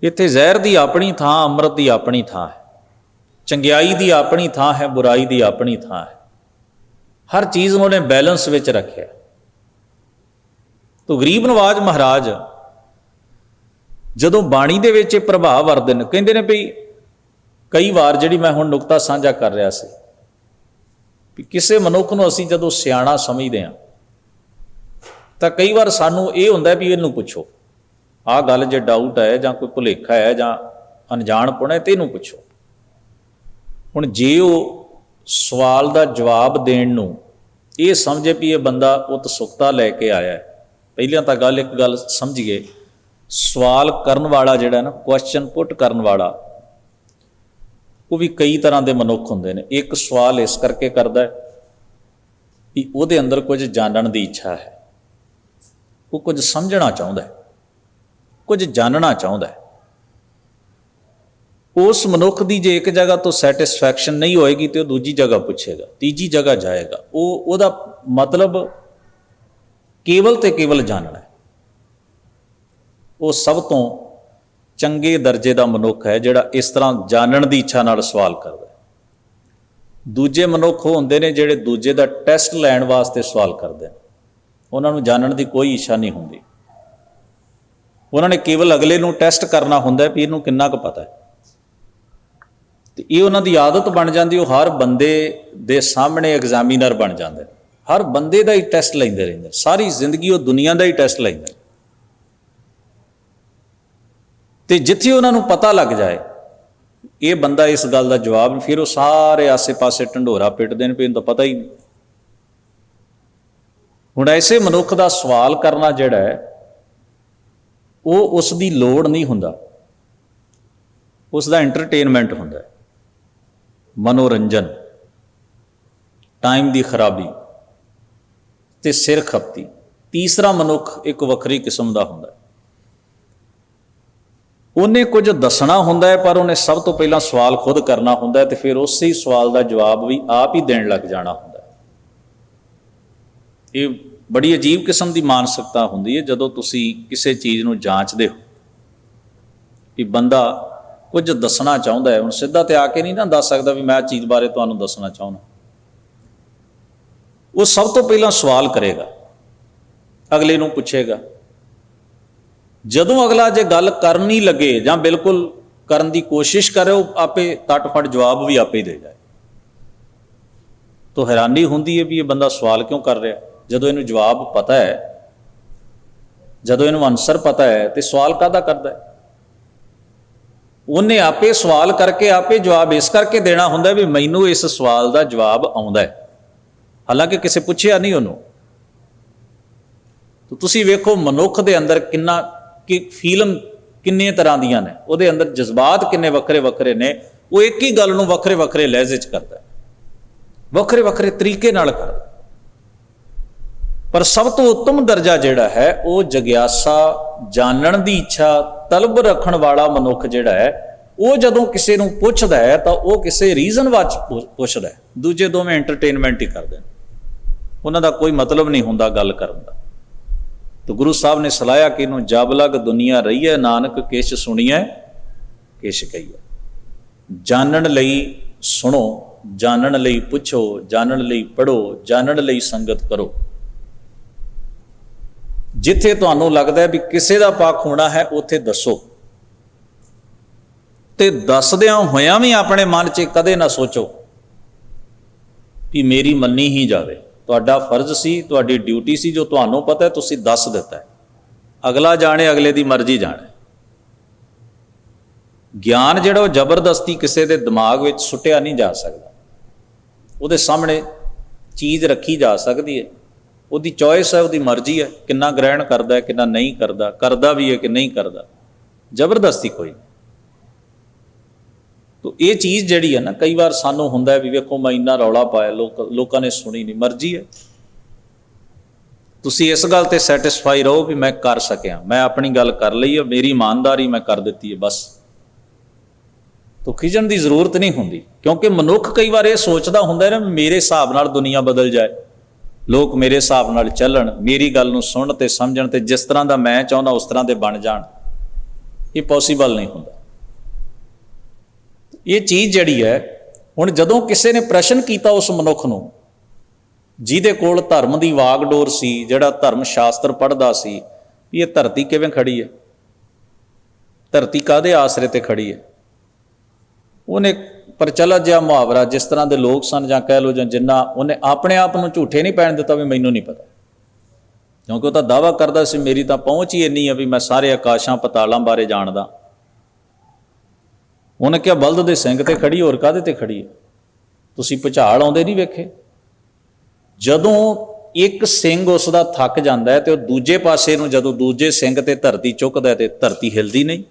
ਇੱਥੇ ਜ਼ਹਿਰ ਦੀ ਆਪਣੀ ਥਾਂ, ਅੰਮ੍ਰਿਤ ਦੀ ਆਪਣੀ ਥਾਂ ਹੈ, ਚੰਗਿਆਈ ਦੀ ਆਪਣੀ ਥਾਂ ਹੈ, ਬੁਰਾਈ ਦੀ ਆਪਣੀ ਥਾਂ ਹੈ। ਹਰ ਚੀਜ਼ ਨੂੰ ਉਹਨੇ ਬੈਲੈਂਸ ਵਿੱਚ ਰੱਖਿਆ। ਤੋ ਗਰੀਬ ਨਵਾਜ ਮਹਾਰਾਜ ਜਦੋਂ ਬਾਣੀ ਦੇ ਵਿੱਚ ਇਹ ਪ੍ਰਭਾਵ ਵਰਤਦੇ ਨੇ, ਕਹਿੰਦੇ ਨੇ ਵੀ ਕਈ ਵਾਰ, ਜਿਹੜੀ ਮੈਂ ਹੁਣ ਨੁਕਤਾ ਸਾਂਝਾ ਕਰ ਰਿਹਾ ਸੀ, ਵੀ ਕਿਸੇ ਮਨੁੱਖ ਨੂੰ ਅਸੀਂ ਜਦੋਂ ਸਿਆਣਾ ਸਮਝਦੇ ਹਾਂ ਤਾਂ ਕਈ ਵਾਰ ਸਾਨੂੰ ਇਹ ਹੁੰਦਾ ਵੀ ਇਹਨੂੰ ਪੁੱਛੋ, ਆਹ ਗੱਲ ਜੇ ਡਾਊਟ ਹੈ ਜਾਂ ਕੋਈ ਭੁਲੇਖਾ ਹੈ ਜਾਂ ਅਣਜਾਣਪੁਣ ਹੈ ਤੇ ਇਹਨੂੰ ਪੁੱਛੋ। ਹੁਣ ਜੇ ਉਹ ਸਵਾਲ ਦਾ ਜਵਾਬ ਦੇਣ ਨੂੰ ਇਹ ਸਮਝੇ ਵੀ ਇਹ ਬੰਦਾ ਉਤਸੁਕਤਾ ਲੈ ਕੇ ਆਇਆ ਹੈ, ਪਹਿਲਾਂ ਤਾਂ ਇੱਕ ਗੱਲ ਸਮਝੀਏ, ਸਵਾਲ ਕਰਨ ਵਾਲਾ ਜਿਹੜਾ ਨਾ, ਕੁਐਸਚਨ ਪੁੱਟ ਕਰਨ ਵਾਲਾ, ਉਹ ਵੀ ਕਈ ਤਰ੍ਹਾਂ ਦੇ ਮਨੁੱਖ ਹੁੰਦੇ ਨੇ। ਇੱਕ ਸਵਾਲ ਇਸ ਕਰਕੇ ਕਰਦਾ ਹੈ ਕਿ ਉਹਦੇ ਅੰਦਰ ਕੁਝ ਜਾਣਨ ਦੀ ਇੱਛਾ ਹੈ, ਉਹ ਕੁਝ ਸਮਝਣਾ ਚਾਹੁੰਦਾ ਹੈ, ਕੁਝ ਜਾਣਨਾ ਚਾਹੁੰਦਾ ਹੈ। ਉਸ ਮਨੁੱਖ ਦੀ ਜੇ ਇੱਕ ਜਗ੍ਹਾ ਤੋਂ ਸੈਟਿਸਫੈਕਸ਼ਨ ਨਹੀਂ ਹੋਏਗੀ ਤੇ ਉਹ ਦੂਜੀ ਜਗ੍ਹਾ ਪੁੱਛੇਗਾ, ਤੀਜੀ ਜਗ੍ਹਾ ਜਾਏਗਾ। ਉਹਦਾ ਮਤਲਬ ਕੇਵਲ ਤੇ ਕੇਵਲ ਜਾਣਨਾ ਹੈ। ਉਹ ਸਭ ਤੋਂ ਚੰਗੇ ਦਰਜੇ ਦਾ ਮਨੁੱਖ ਹੈ ਜਿਹੜਾ ਇਸ ਤਰ੍ਹਾਂ ਜਾਣਨ ਦੀ ਇੱਛਾ ਨਾਲ ਸਵਾਲ ਕਰਦਾ ਹੈ। ਦੂਜੇ ਮਨੁੱਖ ਉਹ ਹੁੰਦੇ ਨੇ ਜਿਹੜੇ ਦੂਜੇ ਦਾ ਟੈਸਟ ਲੈਣ ਵਾਸਤੇ ਸਵਾਲ ਕਰਦੇ ਨੇ। ਉਹਨਾਂ ਨੂੰ ਜਾਣਨ ਦੀ ਕੋਈ ਇੱਛਾ ਨਹੀਂ ਹੁੰਦੀ। ਉਹਨਾਂ ਨੇ ਕੇਵਲ ਅਗਲੇ ਨੂੰ ਟੈਸਟ ਕਰਨਾ ਹੁੰਦਾ ਵੀ ਇਹਨੂੰ ਕਿੰਨਾ ਕੁ ਪਤਾ ਹੈ। ਤੇ ਇਹ ਉਹਨਾਂ ਦੀ ਆਦਤ ਬਣ ਜਾਂਦੀ। ਉਹ ਹਰ ਬੰਦੇ ਦੇ ਸਾਹਮਣੇ ਐਗਜ਼ਾਮੀਨਰ ਬਣ ਜਾਂਦੇ, ਹਰ ਬੰਦੇ ਦਾ ਹੀ ਟੈਸਟ ਲੈਂਦੇ ਰਹਿੰਦੇ। ਸਾਰੀ ਜ਼ਿੰਦਗੀ ਉਹ ਦੁਨੀਆ ਦਾ ਹੀ ਟੈਸਟ ਲੈਂਦੇ। ਤੇ ਜਿੱਥੇ ਉਹਨਾਂ ਨੂੰ ਪਤਾ ਲੱਗ ਜਾਏ ਇਹ ਬੰਦਾ ਇਸ ਗੱਲ ਦਾ ਜਵਾਬ, ਫਿਰ ਉਹ ਸਾਰੇ ਆਸੇ ਪਾਸੇ ਢੰਡੋਰਾ ਪਿੱਟਦੇ ਨੇ ਵੀ ਇਹਨੂੰ ਤਾਂ ਪਤਾ ਹੀ ਨਹੀਂ। ਹੁਣ ਐਸੇ ਮਨੁੱਖ ਦਾ ਸਵਾਲ ਕਰਨਾ ਜਿਹੜਾ ਹੈ ਉਹ ਉਸ ਦੀ ਲੋੜ ਨਹੀਂ ਹੁੰਦਾ, ਉਸ ਦਾ ਐਂਟਰਟੇਨਮੈਂਟ ਹੁੰਦਾ ਹੈ, ਮਨੋਰੰਜਨ, ਟਾਈਮ ਦੀ ਖਰਾਬੀ ਤੇ ਸਿਰ ਖਪਤੀ। ਤੀਸਰਾ ਮਨੁੱਖ ਇੱਕ ਵੱਖਰੀ ਕਿਸਮ ਦਾ ਹੁੰਦਾ ਹੈ। ਉਹਨੇ ਕੁਝ ਦੱਸਣਾ ਹੁੰਦਾ ਹੈ ਪਰ ਉਹਨੇ ਸਭ ਤੋਂ ਪਹਿਲਾਂ ਸਵਾਲ ਖੁਦ ਕਰਨਾ ਹੁੰਦਾ ਹੈ ਤੇ ਫਿਰ ਉਸੇ ਹੀ ਸਵਾਲ ਦਾ ਜਵਾਬ ਵੀ ਆਪ ਹੀ ਦੇਣ ਲੱਗ ਜਾਣਾ ਹੁੰਦਾ ਹੈ। ਇਹ ਬੜੀ ਅਜੀਬ ਕਿਸਮ ਦੀ ਮਾਨਸਿਕਤਾ ਹੁੰਦੀ ਹੈ ਜਦੋਂ ਤੁਸੀਂ ਕਿਸੇ ਚੀਜ਼ ਨੂੰ ਜਾਂਚਦੇ ਹੋ ਕਿ ਬੰਦਾ ਕੁਝ ਦੱਸਣਾ ਚਾਹੁੰਦਾ ਹੈ। ਹੁਣ ਸਿੱਧਾ ਤੇ ਆ ਕੇ ਨਹੀਂ ਨਾ ਦੱਸ ਸਕਦਾ ਵੀ ਮੈਂ ਇਹ ਚੀਜ਼ ਬਾਰੇ ਤੁਹਾਨੂੰ ਦੱਸਣਾ ਚਾਹੁੰਦਾ। ਉਹ ਸਭ ਤੋਂ ਪਹਿਲਾਂ ਸਵਾਲ ਕਰੇਗਾ, ਅਗਲੇ ਨੂੰ ਪੁੱਛੇਗਾ। ਜਦੋਂ ਅਗਲਾ ਜੇ ਗੱਲ ਕਰਨ ਹੀ ਲੱਗੇ ਜਾਂ ਬਿਲਕੁਲ ਕਰਨ ਦੀ ਕੋਸ਼ਿਸ਼ ਕਰੇ, ਉਹ ਆਪੇ ਤੱਟ-ਫੱਟ ਜਵਾਬ ਵੀ ਆਪੇ ਦੇ ਜਾਏ। ਤਾਂ ਹੈਰਾਨੀ ਹੁੰਦੀ ਹੈ ਵੀ ਇਹ ਬੰਦਾ ਸਵਾਲ ਕਿਉਂ ਕਰ ਰਿਹਾ ਜਦੋਂ ਇਹਨੂੰ ਜਵਾਬ ਪਤਾ ਹੈ, ਜਦੋਂ ਇਹਨੂੰ ਆਨਸਰ ਪਤਾ ਹੈ ਤੇ ਸਵਾਲ ਕਾਹਦਾ ਕਰਦਾ ਹੈ। ਉਹਨੇ ਆਪੇ ਸਵਾਲ ਕਰਕੇ ਆਪੇ ਜਵਾਬ ਇਸ ਕਰਕੇ ਦੇਣਾ ਹੁੰਦਾ ਵੀ ਮੈਨੂੰ ਇਸ ਸਵਾਲ ਦਾ ਜਵਾਬ ਆਉਂਦਾ ਹੈ, ਹਾਲਾਂਕਿ ਕਿਸੇ ਪੁੱਛਿਆ ਨਹੀਂ ਉਹਨੂੰ। ਤੁਸੀਂ ਵੇਖੋ ਮਨੁੱਖ ਦੇ ਅੰਦਰ ਕਿੰਨਾ ਕਿ ਫੀਲਿੰਗ ਕਿੰਨੇ ਤਰ੍ਹਾਂ ਦੀਆਂ ਨੇ, ਉਹਦੇ ਅੰਦਰ ਜਜ਼ਬਾਤ ਕਿੰਨੇ ਵੱਖਰੇ ਵੱਖਰੇ ਨੇ। ਉਹ ਇੱਕ ਹੀ ਗੱਲ ਨੂੰ ਵੱਖਰੇ ਵੱਖਰੇ ਲਹਿਜ਼ੇ 'ਚ ਕਰਦਾ, ਵੱਖਰੇ ਵੱਖਰੇ ਤਰੀਕੇ ਨਾਲ ਕਰਦਾ। ਪਰ ਸਭ ਤੋਂ ਉੱਤਮ ਦਰਜਾ ਜਿਹੜਾ ਹੈ ਉਹ ਜਗਿਆਸਾ, ਜਾਣਨ ਦੀ ਇੱਛਾ, ਤਲਬ ਰੱਖਣ ਵਾਲਾ ਮਨੁੱਖ ਜਿਹੜਾ ਹੈ ਉਹ ਜਦੋਂ ਕਿਸੇ ਨੂੰ ਪੁੱਛਦਾ ਹੈ ਤਾਂ ਉਹ ਕਿਸੇ ਰੀਜ਼ਨ ਵਾਸਤੇ ਪੁੱਛਦਾ ਹੈ। ਦੂਜੇ ਦੋਵੇਂ ਐਂਟਰਟੇਨਮੈਂਟ ਹੀ ਕਰਦੇ ਨੇ, ਉਹਨਾਂ ਦਾ ਕੋਈ ਮਤਲਬ ਨਹੀਂ ਹੁੰਦਾ ਗੱਲ ਕਰਨ ਦਾ। ਤਾਂ ਗੁਰੂ ਸਾਹਿਬ ਨੇ ਸਲਾਹਿਆ ਕਿ ਇਹਨੂੰ ਜਬ ਲਗ ਦੁਨੀਆ ਰਹੀ ਹੈ, ਨਾਨਕ ਕਿਛ ਸੁਣੀਐ ਕਿਛ ਕਹੀਐ। ਜਾਣਨ ਲਈ ਸੁਣੋ, ਜਾਣਨ ਲਈ ਪੁੱਛੋ, ਜਾਣਨ ਲਈ ਪੜ੍ਹੋ, ਜਾਣਨ ਲਈ ਸੰਗਤ ਕਰੋ। ਜਿੱਥੇ ਤੁਹਾਨੂੰ ਲੱਗਦਾ ਵੀ ਕਿਸੇ ਦਾ ਪੱਖ ਹੋਣਾ ਹੈ ਉੱਥੇ ਦੱਸੋ, ਤੇ ਦੱਸਦਿਆਂ ਹੋਇਆਂ ਵੀ ਆਪਣੇ ਮਨ 'ਚ ਕਦੇ ਨਾ ਸੋਚੋ ਕਿ ਮੇਰੀ ਮੰਨੀ ਹੀ ਜਾਵੇ। ਤੁਹਾਡਾ ਫਰਜ਼ ਸੀ, ਤੁਹਾਡੀ ਡਿਊਟੀ ਸੀ, ਜੋ ਤੁਹਾਨੂੰ ਪਤਾ ਤੁਸੀਂ ਦੱਸ ਦਿੱਤਾ ਹੈ। ਅਗਲਾ ਜਾਣੇ, ਅਗਲੇ ਦੀ ਮਰਜ਼ੀ ਜਾਣੇ। ਗਿਆਨ ਜਿਹੜਾ ਉਹ ਜ਼ਬਰਦਸਤੀ ਕਿਸੇ ਦੇ ਦਿਮਾਗ ਵਿੱਚ ਸੁੱਟਿਆ ਨਹੀਂ ਜਾ ਸਕਦਾ। ਉਹਦੇ ਸਾਹਮਣੇ ਚੀਜ਼ ਰੱਖੀ ਜਾ ਸਕਦੀ ਹੈ, ਉਹਦੀ ਚੋਇਸ ਹੈ, ਉਹਦੀ ਮਰਜ਼ੀ ਹੈ, ਕਿੰਨਾ ਗ੍ਰਹਿਣ ਕਰਦਾ ਹੈ, ਕਿੰਨਾ ਨਹੀਂ ਕਰਦਾ, ਕਰਦਾ ਵੀ ਹੈ ਕਿ ਨਹੀਂ ਕਰਦਾ। ਜ਼ਬਰਦਸਤੀ ਕੋਈ। ਤੋ ਇਹ ਚੀਜ਼ ਜਿਹੜੀ ਹੈ ਨਾ, ਕਈ ਵਾਰ ਸਾਨੂੰ ਹੁੰਦਾ ਵੀ ਵੇਖੋ ਮੈਂ ਇੰਨਾ ਰੌਲਾ ਪਾਇਆ, ਲੋਕਾਂ ਨੇ ਸੁਣੀ ਨਹੀਂ। ਮਰਜ਼ੀ ਹੈ, ਤੁਸੀਂ ਇਸ ਗੱਲ ਤੇ ਸੈਟਿਸਫਾਈ ਰਹੋ ਵੀ ਮੈਂ ਕਰ ਸਕਿਆ, ਮੈਂ ਆਪਣੀ ਗੱਲ ਕਰ ਲਈ ਹੈ, ਮੇਰੀ ਇਮਾਨਦਾਰੀ ਮੈਂ ਕਰ ਦਿੱਤੀ ਹੈ, ਬਸ। ਤੋ ਖਿਜਣ ਦੀ ਜ਼ਰੂਰਤ ਨਹੀਂ ਹੁੰਦੀ, ਕਿਉਂਕਿ ਮਨੁੱਖ ਕਈ ਵਾਰ ਇਹ ਸੋਚਦਾ ਹੁੰਦਾ ਨਾ ਮੇਰੇ ਹਿਸਾਬ ਨਾਲ ਦੁਨੀਆ ਬਦਲ ਜਾਏ, ਲੋਕ ਮੇਰੇ ਹਿਸਾਬ ਨਾਲ ਚੱਲਣ, ਮੇਰੀ ਗੱਲ ਨੂੰ ਸੁਣਨ ਤੇ ਸਮਝਣ ਤੇ ਜਿਸ ਤਰ੍ਹਾਂ ਦਾ ਮੈਂ ਚਾਹੁੰਦਾ ਉਸ ਤਰ੍ਹਾਂ ਦੇ ਬਣ ਜਾਣ। ਇਹ ਪੋਸੀਬਲ ਨਹੀਂ ਹੁੰਦਾ। ਇਹ ਚੀਜ਼ ਜਿਹੜੀ ਹੈ, ਹੁਣ ਜਦੋਂ ਕਿਸੇ ਨੇ ਪ੍ਰਸ਼ਨ ਕੀਤਾ ਉਸ ਮਨੁੱਖ ਨੂੰ ਜਿਹਦੇ ਕੋਲ ਧਰਮ ਦੀ ਵਾਗਡੋਰ ਸੀ, ਜਿਹੜਾ ਧਰਮ ਸ਼ਾਸਤਰ ਪੜ੍ਹਦਾ ਸੀ, ਵੀ ਇਹ ਧਰਤੀ ਕਿਵੇਂ ਖੜੀ ਹੈ, ਧਰਤੀ ਕਾਹਦੇ ਆਸਰੇ ਤੇ ਖੜੀ ਹੈ, ਉਹਨੇ ਪ੍ਰਚਲਿਤ ਜਿਹਾ ਮੁਹਾਵਰਾ, ਜਿਸ ਤਰ੍ਹਾਂ ਦੇ ਲੋਕ ਸਨ ਜਾਂ ਕਹਿ ਲਓ ਜਾਂ ਜਿੰਨਾ, ਉਹਨੇ ਆਪਣੇ ਆਪ ਨੂੰ ਝੂਠੇ ਨਹੀਂ ਪੈਣ ਦਿੱਤਾ ਵੀ ਮੈਨੂੰ ਨਹੀਂ ਪਤਾ, ਕਿਉਂਕਿ ਉਹ ਤਾਂ ਦਾਅਵਾ ਕਰਦਾ ਸੀ ਮੇਰੀ ਤਾਂ ਪਹੁੰਚ ਹੀ ਇੰਨੀ ਹੈ ਵੀ ਮੈਂ ਸਾਰੇ ਆਕਾਸ਼ਾਂ ਪਤਾਲਾਂ ਬਾਰੇ ਜਾਣਦਾ। ਉਹਨੇ ਕਿਹਾ ਬਲਦ ਦੇ ਸਿੰਘ ਤੇ ਖੜੀ, ਹੋਰ ਕਾਹਦੇ ਤੇ ਖੜੀ ਹੈ? ਤੁਸੀਂ ਭੁਚਾਲ ਆਉਂਦੇ ਨਹੀਂ ਵੇਖੇ? ਜਦੋਂ ਇੱਕ ਸਿੰਘ ਉਸ ਦਾ ਥੱਕ ਜਾਂਦਾ ਹੈ ਤੇ ਉਹ ਦੂਜੇ ਪਾਸੇ ਨੂੰ ਜਦੋਂ ਦੂਜੇ ਸਿੰਘ ਤੇ ਧਰਤੀ ਚੁੱਕਦਾ ਤੇ ਧਰਤੀ ਹਿਲਦੀ ਨਹੀਂ।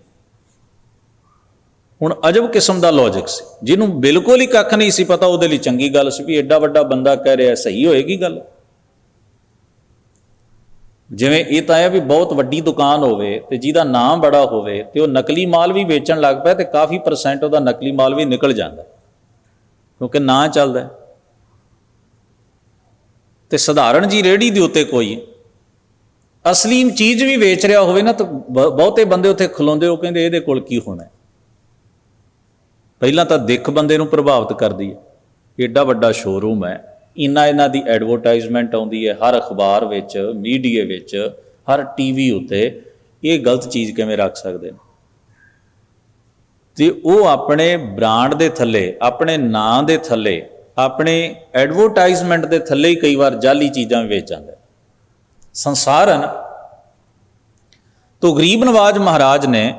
ਹੁਣ ਅਜਬ ਕਿਸਮ ਦਾ ਲੌਜਿਕ ਸੀ, ਜਿਹਨੂੰ ਬਿਲਕੁਲ ਹੀ ਕੱਖ ਨਹੀਂ ਸੀ ਪਤਾ, ਉਹਦੇ ਲਈ ਚੰਗੀ ਗੱਲ ਸੀ ਵੀ ਐਡਾ ਵੱਡਾ ਬੰਦਾ ਕਹਿ ਰਿਹਾ, ਸਹੀ ਹੋਏਗੀ ਗੱਲ। ਜਿਵੇਂ ਇਹ ਤਾਂ ਹੈ ਵੀ ਬਹੁਤ ਵੱਡੀ ਦੁਕਾਨ ਹੋਵੇ ਤੇ ਜਿਹਦਾ ਨਾਮ ਬੜਾ ਹੋਵੇ ਤੇ ਉਹ ਨਕਲੀ ਮਾਲ ਵੀ ਵੇਚਣ ਲੱਗ ਪਿਆ ਤੇ ਕਾਫੀ % ਉਹਦਾ ਨਕਲੀ ਮਾਲ ਵੀ ਨਿਕਲ ਜਾਂਦਾ, ਕਿਉਂਕਿ ਨਾਂ ਚੱਲਦਾ। ਤੇ ਸਧਾਰਨ ਜੀ ਰੇਹੜੀ ਦੇ ਉੱਤੇ ਕੋਈ ਅਸਲੀ ਚੀਜ਼ ਵੀ ਵੇਚ ਰਿਹਾ ਹੋਵੇ ਨਾ, ਤਾਂ ਬਹੁਤੇ ਬੰਦੇ ਉੱਥੇ ਖਲੋਂਦੇ, ਉਹ ਕਹਿੰਦੇ ਇਹਦੇ ਕੋਲ ਕੀ ਹੋਣਾ। ਪਹਿਲਾਂ ਤਾਂ ਦਿੱਖ ਬੰਦੇ ਨੂੰ ਪ੍ਰਭਾਵਿਤ ਕਰਦੀ ਹੈ, ਏਡਾ ਵੱਡਾ ਸ਼ੋਰੂਮ ਹੈ, ਇਹਨਾਂ ਦੀ ਐਡਵਰਟਾਈਜ਼ਮੈਂਟ ਆਉਂਦੀ ਹੈ ਹਰ ਅਖਬਾਰ ਵਿੱਚ, ਮੀਡੀਆ ਵਿੱਚ, ਹਰ TV ਉੱਤੇ, ਇਹ ਗਲਤ ਚੀਜ਼ ਕਿਵੇਂ ਰੱਖ ਸਕਦੇ ਨੇ। ਤੇ ਉਹ ਆਪਣੇ ਬ੍ਰਾਂਡ ਦੇ ਥੱਲੇ, ਆਪਣੇ ਨਾਂ ਦੇ ਥੱਲੇ, ਆਪਣੇ ਐਡਵਰਟਾਈਜ਼ਮੈਂਟ ਦੇ ਥੱਲੇ ਹੀ ਕਈ ਵਾਰ ਜਾਲੀ ਚੀਜ਼ਾਂ ਵੇਚ ਜਾਂਦੇ। ਸੰਸਾਰਨ ਤੋਂ ਗਰੀਬ ਨਵਾਜ ਮਹਾਰਾਜ ਨੇ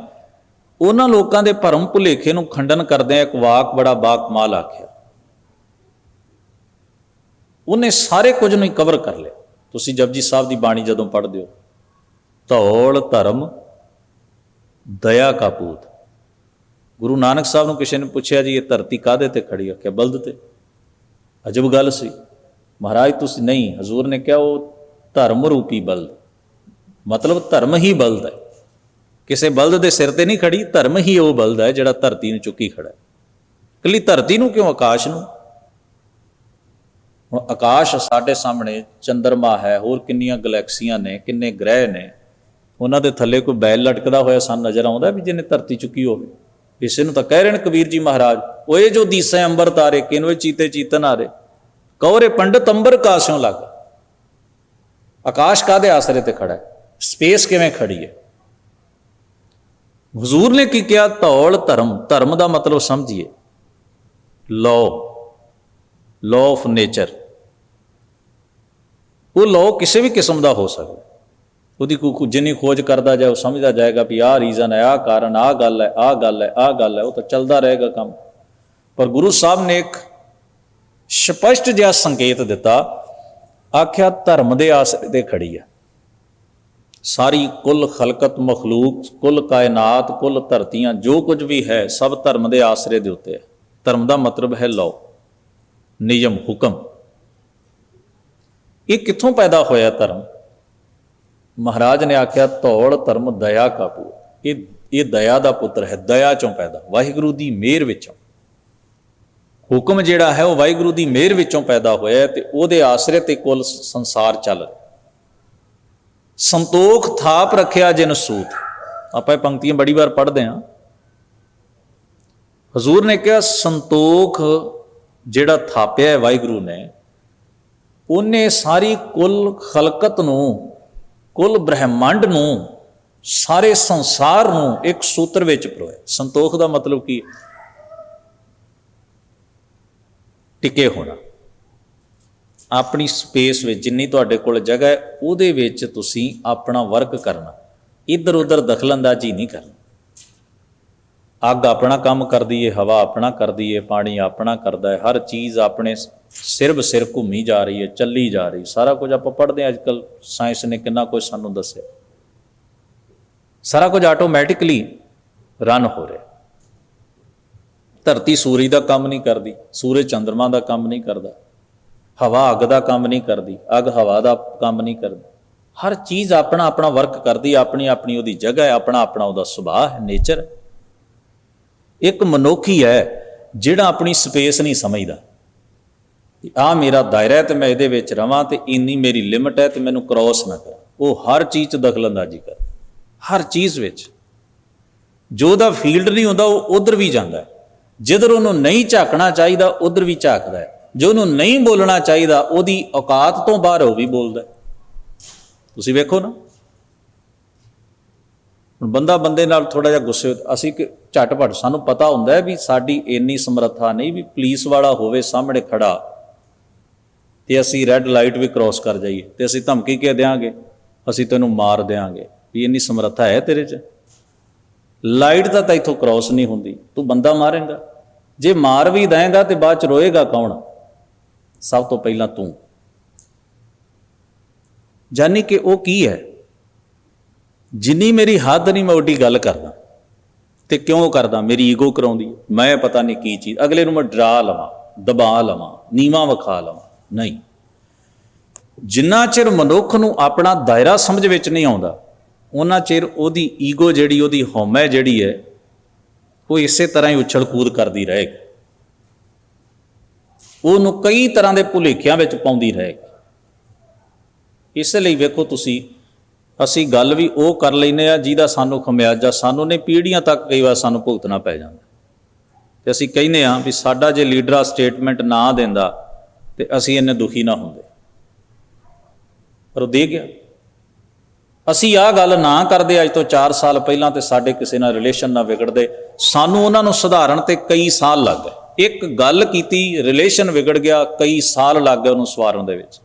ਉਹਨਾਂ ਲੋਕਾਂ ਦੇ ਭਰਮ ਭੁਲੇਖੇ ਨੂੰ ਖੰਡਨ ਕਰਦਿਆਂ ਇੱਕ ਵਾਕ ਬੜਾ ਬਾਕਮਾਲ ਆਖਿਆ। ਉਹਨੇ ਸਾਰੇ ਕੁਝ ਨੂੰ ਹੀ ਕਵਰ ਕਰ ਲਿਆ। ਤੁਸੀਂ ਜਪਜੀ ਸਾਹਿਬ ਦੀ ਬਾਣੀ ਜਦੋਂ ਪੜ੍ਹਦੇ ਹੋ, ਧੌਲ ਧਰਮ ਦਇਆ ਕਾ ਪੂਤ। ਗੁਰੂ ਨਾਨਕ ਸਾਹਿਬ ਨੂੰ ਕਿਸੇ ਨੇ ਪੁੱਛਿਆ ਜੀ ਇਹ ਧਰਤੀ ਕਾਹਦੇ ਤੇ ਖੜੀ ਆ? ਕਿ ਬਲਦ ਤੇ। ਅਜਬ ਗੱਲ ਸੀ। ਮਹਾਰਾਜ ਤੁਸੀਂ ਨਹੀਂ, ਹਜ਼ੂਰ ਨੇ ਕਿਹਾ ਉਹ ਧਰਮ ਰੂਪੀ ਬਲਦ, ਮਤਲਬ ਧਰਮ ਹੀ ਬਲਦ ਹੈ, ਕਿਸੇ ਬਲਦ ਦੇ ਸਿਰ ਤੇ ਨਹੀਂ ਖੜੀ, ਧਰਮ ਹੀ ਉਹ ਬਲਦ ਹੈ ਜਿਹੜਾ ਧਰਤੀ ਨੂੰ ਚੁੱਕੀ ਖੜਾ। ਇਕੱਲੀ ਧਰਤੀ ਨੂੰ ਕਿਉਂ, ਆਕਾਸ਼ ਨੂੰ। ਹੁਣ ਆਕਾਸ਼ ਸਾਡੇ ਸਾਹਮਣੇ ਚੰਦਰਮਾ ਹੈ, ਹੋਰ ਕਿੰਨੀਆਂ ਗਲੈਕਸੀਆਂ ਨੇ, ਕਿੰਨੇ ਗ੍ਰਹਿ ਨੇ, ਉਹਨਾਂ ਦੇ ਥੱਲੇ ਕੋਈ ਬੈਲ ਲਟਕਦਾ ਹੋਇਆ ਸਾਨੂੰ ਨਜ਼ਰ ਆਉਂਦਾ ਵੀ ਜਿਹਨੇ ਧਰਤੀ ਚੁੱਕੀ ਹੋਵੇ। ਇਸੇ ਨੂੰ ਤਾਂ ਕਹਿ ਰਹੇ ਨੇ ਕਬੀਰ ਜੀ ਮਹਾਰਾਜ, ਓਏ ਜੋ ਦੀਸੈ ਅੰਬਰ ਤਾਰੇ, ਕਿਨਵੇ ਚੀਤੇ ਚੀਤਨ ਹਾਰੇ, ਕੌਰੇ ਪੰਡਤ ਅੰਬਰ ਕਾਸਿਓਂ ਲੱਗ। ਆਕਾਸ਼ ਕਾਹਦੇ ਆਸਰੇ ਤੇ ਖੜਾ ਹੈ, ਸਪੇਸ ਕਿਵੇਂ ਖੜੀ ਹੈ। ਹਜ਼ੂਰ ਨੇ ਕੀ ਕਿਹਾ? ਧੌਲ ਧਰਮ। ਧਰਮ ਦਾ ਮਤਲਬ ਸਮਝੀਏ, ਲਾਅ ਆਫ ਨੇਚਰ। ਉਹ ਲਾਅ ਕਿਸੇ ਵੀ ਕਿਸਮ ਦਾ ਹੋ ਸਕਦਾ, ਉਹਦੀ ਕੋਈ ਜਿੰਨੀ ਖੋਜ ਕਰਦਾ ਜਾਏ ਉਹ ਸਮਝਦਾ ਜਾਏਗਾ ਵੀ ਆਹ ਰੀਜ਼ਨ ਹੈ, ਆਹ ਕਾਰਨ, ਆਹ ਗੱਲ ਹੈ, ਆਹ ਗੱਲ ਹੈ, ਆਹ ਗੱਲ ਹੈ, ਉਹ ਤਾਂ ਚੱਲਦਾ ਰਹੇਗਾ ਕੰਮ। ਪਰ ਗੁਰੂ ਸਾਹਿਬ ਨੇ ਇੱਕ ਸਪਸ਼ਟ ਜਿਹਾ ਸੰਕੇਤ ਦਿੱਤਾ, ਆਖਿਆ ਧਰਮ ਦੇ ਆਸਰੇ ਤੇ ਖੜੀ ਹੈ ਸਾਰੀ ਕੁੱਲ ਖਲਕਤ ਮਖਲੂਕ, ਕੁੱਲ ਕਾਇਨਾਤ, ਕੁੱਲ ਧਰਤੀਆਂ, ਜੋ ਕੁਝ ਵੀ ਹੈ ਸਭ ਧਰਮ ਦੇ ਆਸਰੇ ਦੇ ਉੱਤੇ ਹੈ। ਧਰਮ ਦਾ ਮਤਲਬ ਹੈ ਲਾਅ, ਨਿਯਮ, ਹੁਕਮ। ਇਹ ਕਿੱਥੋਂ ਪੈਦਾ ਹੋਇਆ ਧਰਮ? ਮਹਾਰਾਜ ਨੇ ਆਖਿਆ ਧੌਲ ਧਰਮ ਦਇਆ ਕਾ ਪੂਤ। ਇਹ ਦਇਆ ਦਾ ਪੁੱਤਰ ਹੈ, ਦਇਆ ਚੋਂ ਪੈਦਾ, ਵਾਹਿਗੁਰੂ ਦੀ ਮਿਹਰ ਵਿੱਚੋਂ। ਹੁਕਮ ਜਿਹੜਾ ਹੈ ਉਹ ਵਾਹਿਗੁਰੂ ਦੀ ਮਿਹਰ ਵਿੱਚੋਂ ਪੈਦਾ ਹੋਇਆ ਤੇ ਉਹਦੇ ਆਸਰੇ ਤੇ ਕੁੱਲ ਸੰਸਾਰ ਚੱਲ ਰਿਹਾ। ਸੰਤੋਖ ਥਾਪ ਰੱਖਿਆ ਜਿਨ ਸੂਤ। ਆਪਾਂ ਇਹ ਪੰਕਤੀਆਂ ਬੜੀ ਵਾਰ ਪੜ੍ਹਦੇ ਹਾਂ। ਹਜ਼ੂਰ ਨੇ ਕਿਹਾ ਸੰਤੋਖ ਜਿਹੜਾ ਥਾਪਿਆ ਹੈ ਵਾਹਿਗੁਰੂ ਨੇ, ਉਹਨੇ ਸਾਰੀ ਕੁੱਲ ਖਲਕਤ ਨੂੰ, ਕੁੱਲ ਬ੍ਰਹਿਮੰਡ ਨੂੰ, ਸਾਰੇ ਸੰਸਾਰ ਨੂੰ ਇੱਕ ਸੂਤਰ ਵਿੱਚ ਪਰੋਇਆ। ਸੰਤੋਖ ਦਾ ਮਤਲਬ ਕੀ? ਟਿਕੇ ਹੋਣਾ। ਆਪਣੀ ਸਪੇਸ ਵਿੱਚ ਜਿੰਨੀ ਤੁਹਾਡੇ ਕੋਲ ਜਗ੍ਹਾ ਹੈ ਉਹਦੇ ਵਿੱਚ ਤੁਸੀਂ ਆਪਣਾ ਵਰਕ ਕਰਨਾ, ਇੱਧਰ ਉੱਧਰ ਦਖਲਅੰਦਾਜ਼ੀ ਨਹੀਂ ਕਰਨੀ। ਅੱਗ ਆਪਣਾ ਕੰਮ ਕਰਦੀ ਹੈ, ਹਵਾ ਆਪਣਾ ਕਰਦੀ ਹੈ, ਪਾਣੀ ਆਪਣਾ ਕਰਦਾ ਹੈ, ਹਰ ਚੀਜ਼ ਆਪਣੇ ਸਿਰ ਬਸਿਰ ਘੁੰਮੀ ਜਾ ਰਹੀ ਹੈ, ਚੱਲੀ ਜਾ ਰਹੀ। ਸਾਰਾ ਕੁਝ ਆਪਾਂ ਪੜ੍ਹਦੇ ਹਾਂ ਅੱਜ ਕੱਲ੍ਹ, ਸਾਇੰਸ ਨੇ ਕਿੰਨਾ ਕੁਝ ਸਾਨੂੰ ਦੱਸਿਆ। ਸਾਰਾ ਕੁਝ ਆਟੋਮੈਟਿਕਲੀ ਰਨ ਹੋ ਰਿਹਾ। ਧਰਤੀ ਸੂਰਜ ਦਾ ਕੰਮ ਨਹੀਂ ਕਰਦੀ, ਸੂਰਜ ਚੰਦਰਮਾ ਦਾ ਕੰਮ ਨਹੀਂ ਕਰਦਾ, ਹਵਾ ਅੱਗ ਦਾ ਕੰਮ ਨਹੀਂ ਕਰਦੀ, ਅੱਗ ਹਵਾ ਦਾ ਕੰਮ ਨਹੀਂ ਕਰਦੀ। ਹਰ ਚੀਜ਼ ਆਪਣਾ ਆਪਣਾ ਵਰਕ ਕਰਦੀ, ਆਪਣੀ ਆਪਣੀ ਉਹਦੀ ਜਗ੍ਹਾ ਹੈ, ਆਪਣਾ ਆਪਣਾ ਉਹਦਾ ਸੁਭਾਅ ਹੈ, ਨੇਚਰ। ਇੱਕ ਮਨੁੱਖ ਹੀ ਹੈ ਜਿਹੜਾ ਆਪਣੀ ਸਪੇਸ ਨਹੀਂ ਸਮਝਦਾ। ਆਹ ਮੇਰਾ ਦਾਇਰਾ ਹੈ ਤੇ ਮੈਂ ਇਹਦੇ ਵਿੱਚ ਰਵਾਂ ਤੇ ਇੰਨੀ ਮੇਰੀ ਲਿਮਟ ਹੈ ਤੇ ਮੈਨੂੰ ਕ੍ਰੋਸ ਨਾ ਕਰ। ਉਹ ਹਰ ਚੀਜ਼ 'ਚ ਦਖਲਅੰਦਾਜ਼ੀ ਕਰ, ਹਰ ਚੀਜ਼ ਵਿੱਚ। ਜੋ ਉਹਦਾ ਫੀਲਡ ਨਹੀਂ ਹੁੰਦਾ ਉਹ ਉਧਰ ਵੀ ਜਾਂਦਾ ਹੈ, ਜਿੱਧਰ ਉਹਨੂੰ ਨਹੀਂ ਝਾਕਣਾ ਚਾਹੀਦਾ ਉਧਰ ਵੀ ਝਾਕਦਾ ਹੈ, ਜੋ ਉਹਨੂੰ ਨਹੀਂ ਬੋਲਣਾ ਚਾਹੀਦਾ ਉਹਦੀ ਔਕਾਤ ਤੋਂ ਬਾਹਰ ਉਹ ਵੀ ਬੋਲਦਾ। ਤੁਸੀਂ ਵੇਖੋ ਨਾ, ਹੁਣ ਬੰਦਾ ਬੰਦੇ ਨਾਲ ਥੋੜ੍ਹਾ ਜਿਹਾ ਗੁੱਸੇ, ਅਸੀਂ ਝਟਪਟ ਸਾਨੂੰ ਪਤਾ ਹੁੰਦਾ ਹੈ ਵੀ ਸਾਡੀ ਇੰਨੀ ਸਮਰੱਥਾ ਨਹੀਂ ਵੀ ਪੁਲਿਸ ਵਾਲਾ ਹੋਵੇ ਸਾਹਮਣੇ ਖੜਾ ਤੇ ਅਸੀਂ ਰੈੱਡ ਲਾਈਟ ਵੀ ਕ੍ਰੋਸ ਕਰ ਜਾਈਏ ਤੇ ਅਸੀਂ ਧਮਕੀ ਕੇ ਦਿਆਂਗੇ, ਅਸੀਂ ਤੈਨੂੰ ਮਾਰ ਦਿਆਂਗੇ, ਵੀ ਇੰਨੀ ਸਮਰੱਥਾ ਹੈ ਤੇਰੇ 'ਚ? ਲਾਈਟ ਤਾਂ ਇੱਥੋਂ ਕ੍ਰੋਸ ਨਹੀਂ ਹੁੰਦੀ, ਤੂੰ ਬੰਦਾ ਮਾਰੇਂਗਾ। ਜੇ ਮਾਰ ਵੀ ਦੇਂਗਾ ਤੇ ਬਾਅਦ 'ਚ ਰੋਏਗਾ ਕੌਣ? ਸਭ ਤੋਂ ਪਹਿਲਾਂ ਤੂੰ। ਜਾਨੀ ਕਿ ਉਹ ਕੀ ਹੈ, ਜਿੰਨੀ ਮੇਰੀ ਹੱਦ ਨਹੀਂ ਮੈਂ ਓਡੀ ਗੱਲ ਕਰਦਾ ਤੇ ਕਿਉਂ ਕਰਦਾ? ਮੇਰੀ ਈਗੋ ਕਰਾਉਂਦੀ ਹੈ, ਮੈਂ ਪਤਾ ਨਹੀਂ ਕੀ ਚੀਜ਼, ਅਗਲੇ ਨੂੰ ਮੈਂ ਡਰਾ ਲਵਾਂ, ਦਬਾ ਲਵਾਂ, ਨੀਵਾਂ ਵਿਖਾ ਲਵਾਂ। ਨਹੀਂ, ਜਿੰਨਾ ਚਿਰ ਮਨੁੱਖ ਨੂੰ ਆਪਣਾ ਦਾਇਰਾ ਸਮਝ ਵਿੱਚ ਨਹੀਂ ਆਉਂਦਾ, ਉਹਨਾਂ ਚਿਰ ਉਹਦੀ ਈਗੋ ਜਿਹੜੀ, ਉਹਦੀ ਹਉਮੈ ਜਿਹੜੀ ਹੈ, ਉਹ ਇਸੇ ਤਰ੍ਹਾਂ ਹੀ ਉਛਲ ਕੂਦ ਕਰਦੀ ਰਹੇਗੀ, ਉਹਨੂੰ ਕਈ ਤਰ੍ਹਾਂ ਦੇ ਭੁਲੇਖਿਆਂ ਵਿੱਚ ਪਾਉਂਦੀ ਰਹੇਗੀ। ਇਸ ਲਈ ਵੇਖੋ ਤੁਸੀਂ, ਅਸੀਂ ਗੱਲ ਵੀ ਉਹ ਕਰ ਲੈਂਦੇ ਹਾਂ ਜਿਹਦਾ ਸਾਨੂੰ ਖਮਿਆਜਾ ਸਾਨੂੰ ਨੇ ਪੀੜ੍ਹੀਆਂ ਤੱਕ ਕਈ ਵਾਰ ਸਾਨੂੰ ਭੁਗਤਣਾ ਪੈ ਜਾਂਦਾ, ਤੇ ਅਸੀਂ ਕਹਿੰਦੇ ਹਾਂ ਵੀ ਸਾਡਾ ਜੇ ਲੀਡਰ ਆ ਸਟੇਟਮੈਂਟ ਨਾ ਦਿੰਦਾ ਤੇ ਅਸੀਂ ਇੰਨੇ ਦੁਖੀ ਨਾ ਹੁੰਦੇ, ਪਰ ਉਹ ਦੇ ਗਿਆ। ਅਸੀਂ ਆਹ ਗੱਲ ਨਾ ਕਰਦੇ ਅੱਜ ਤੋਂ 4 ਸਾਲ ਪਹਿਲਾਂ ਤੇ ਸਾਡੇ ਕਿਸੇ ਨਾਲ ਰਿਲੇਸ਼ਨ ਨਾ ਵਿਗੜਦੇ, ਸਾਨੂੰ ਉਹਨਾਂ ਨੂੰ ਸੁਧਾਰਨ ਤੇ ਕਈ ਸਾਲ ਲੱਗ ਗਏ। ਇੱਕ ਗੱਲ ਕੀਤੀ, ਰਿਲੇਸ਼ਨ ਵਿਗੜ ਗਿਆ, ਕਈ ਸਾਲ ਲੱਗ ਗਏ ਉਹਨੂੰ ਸਵਾਰਨ ਦੇ ਵਿੱਚ।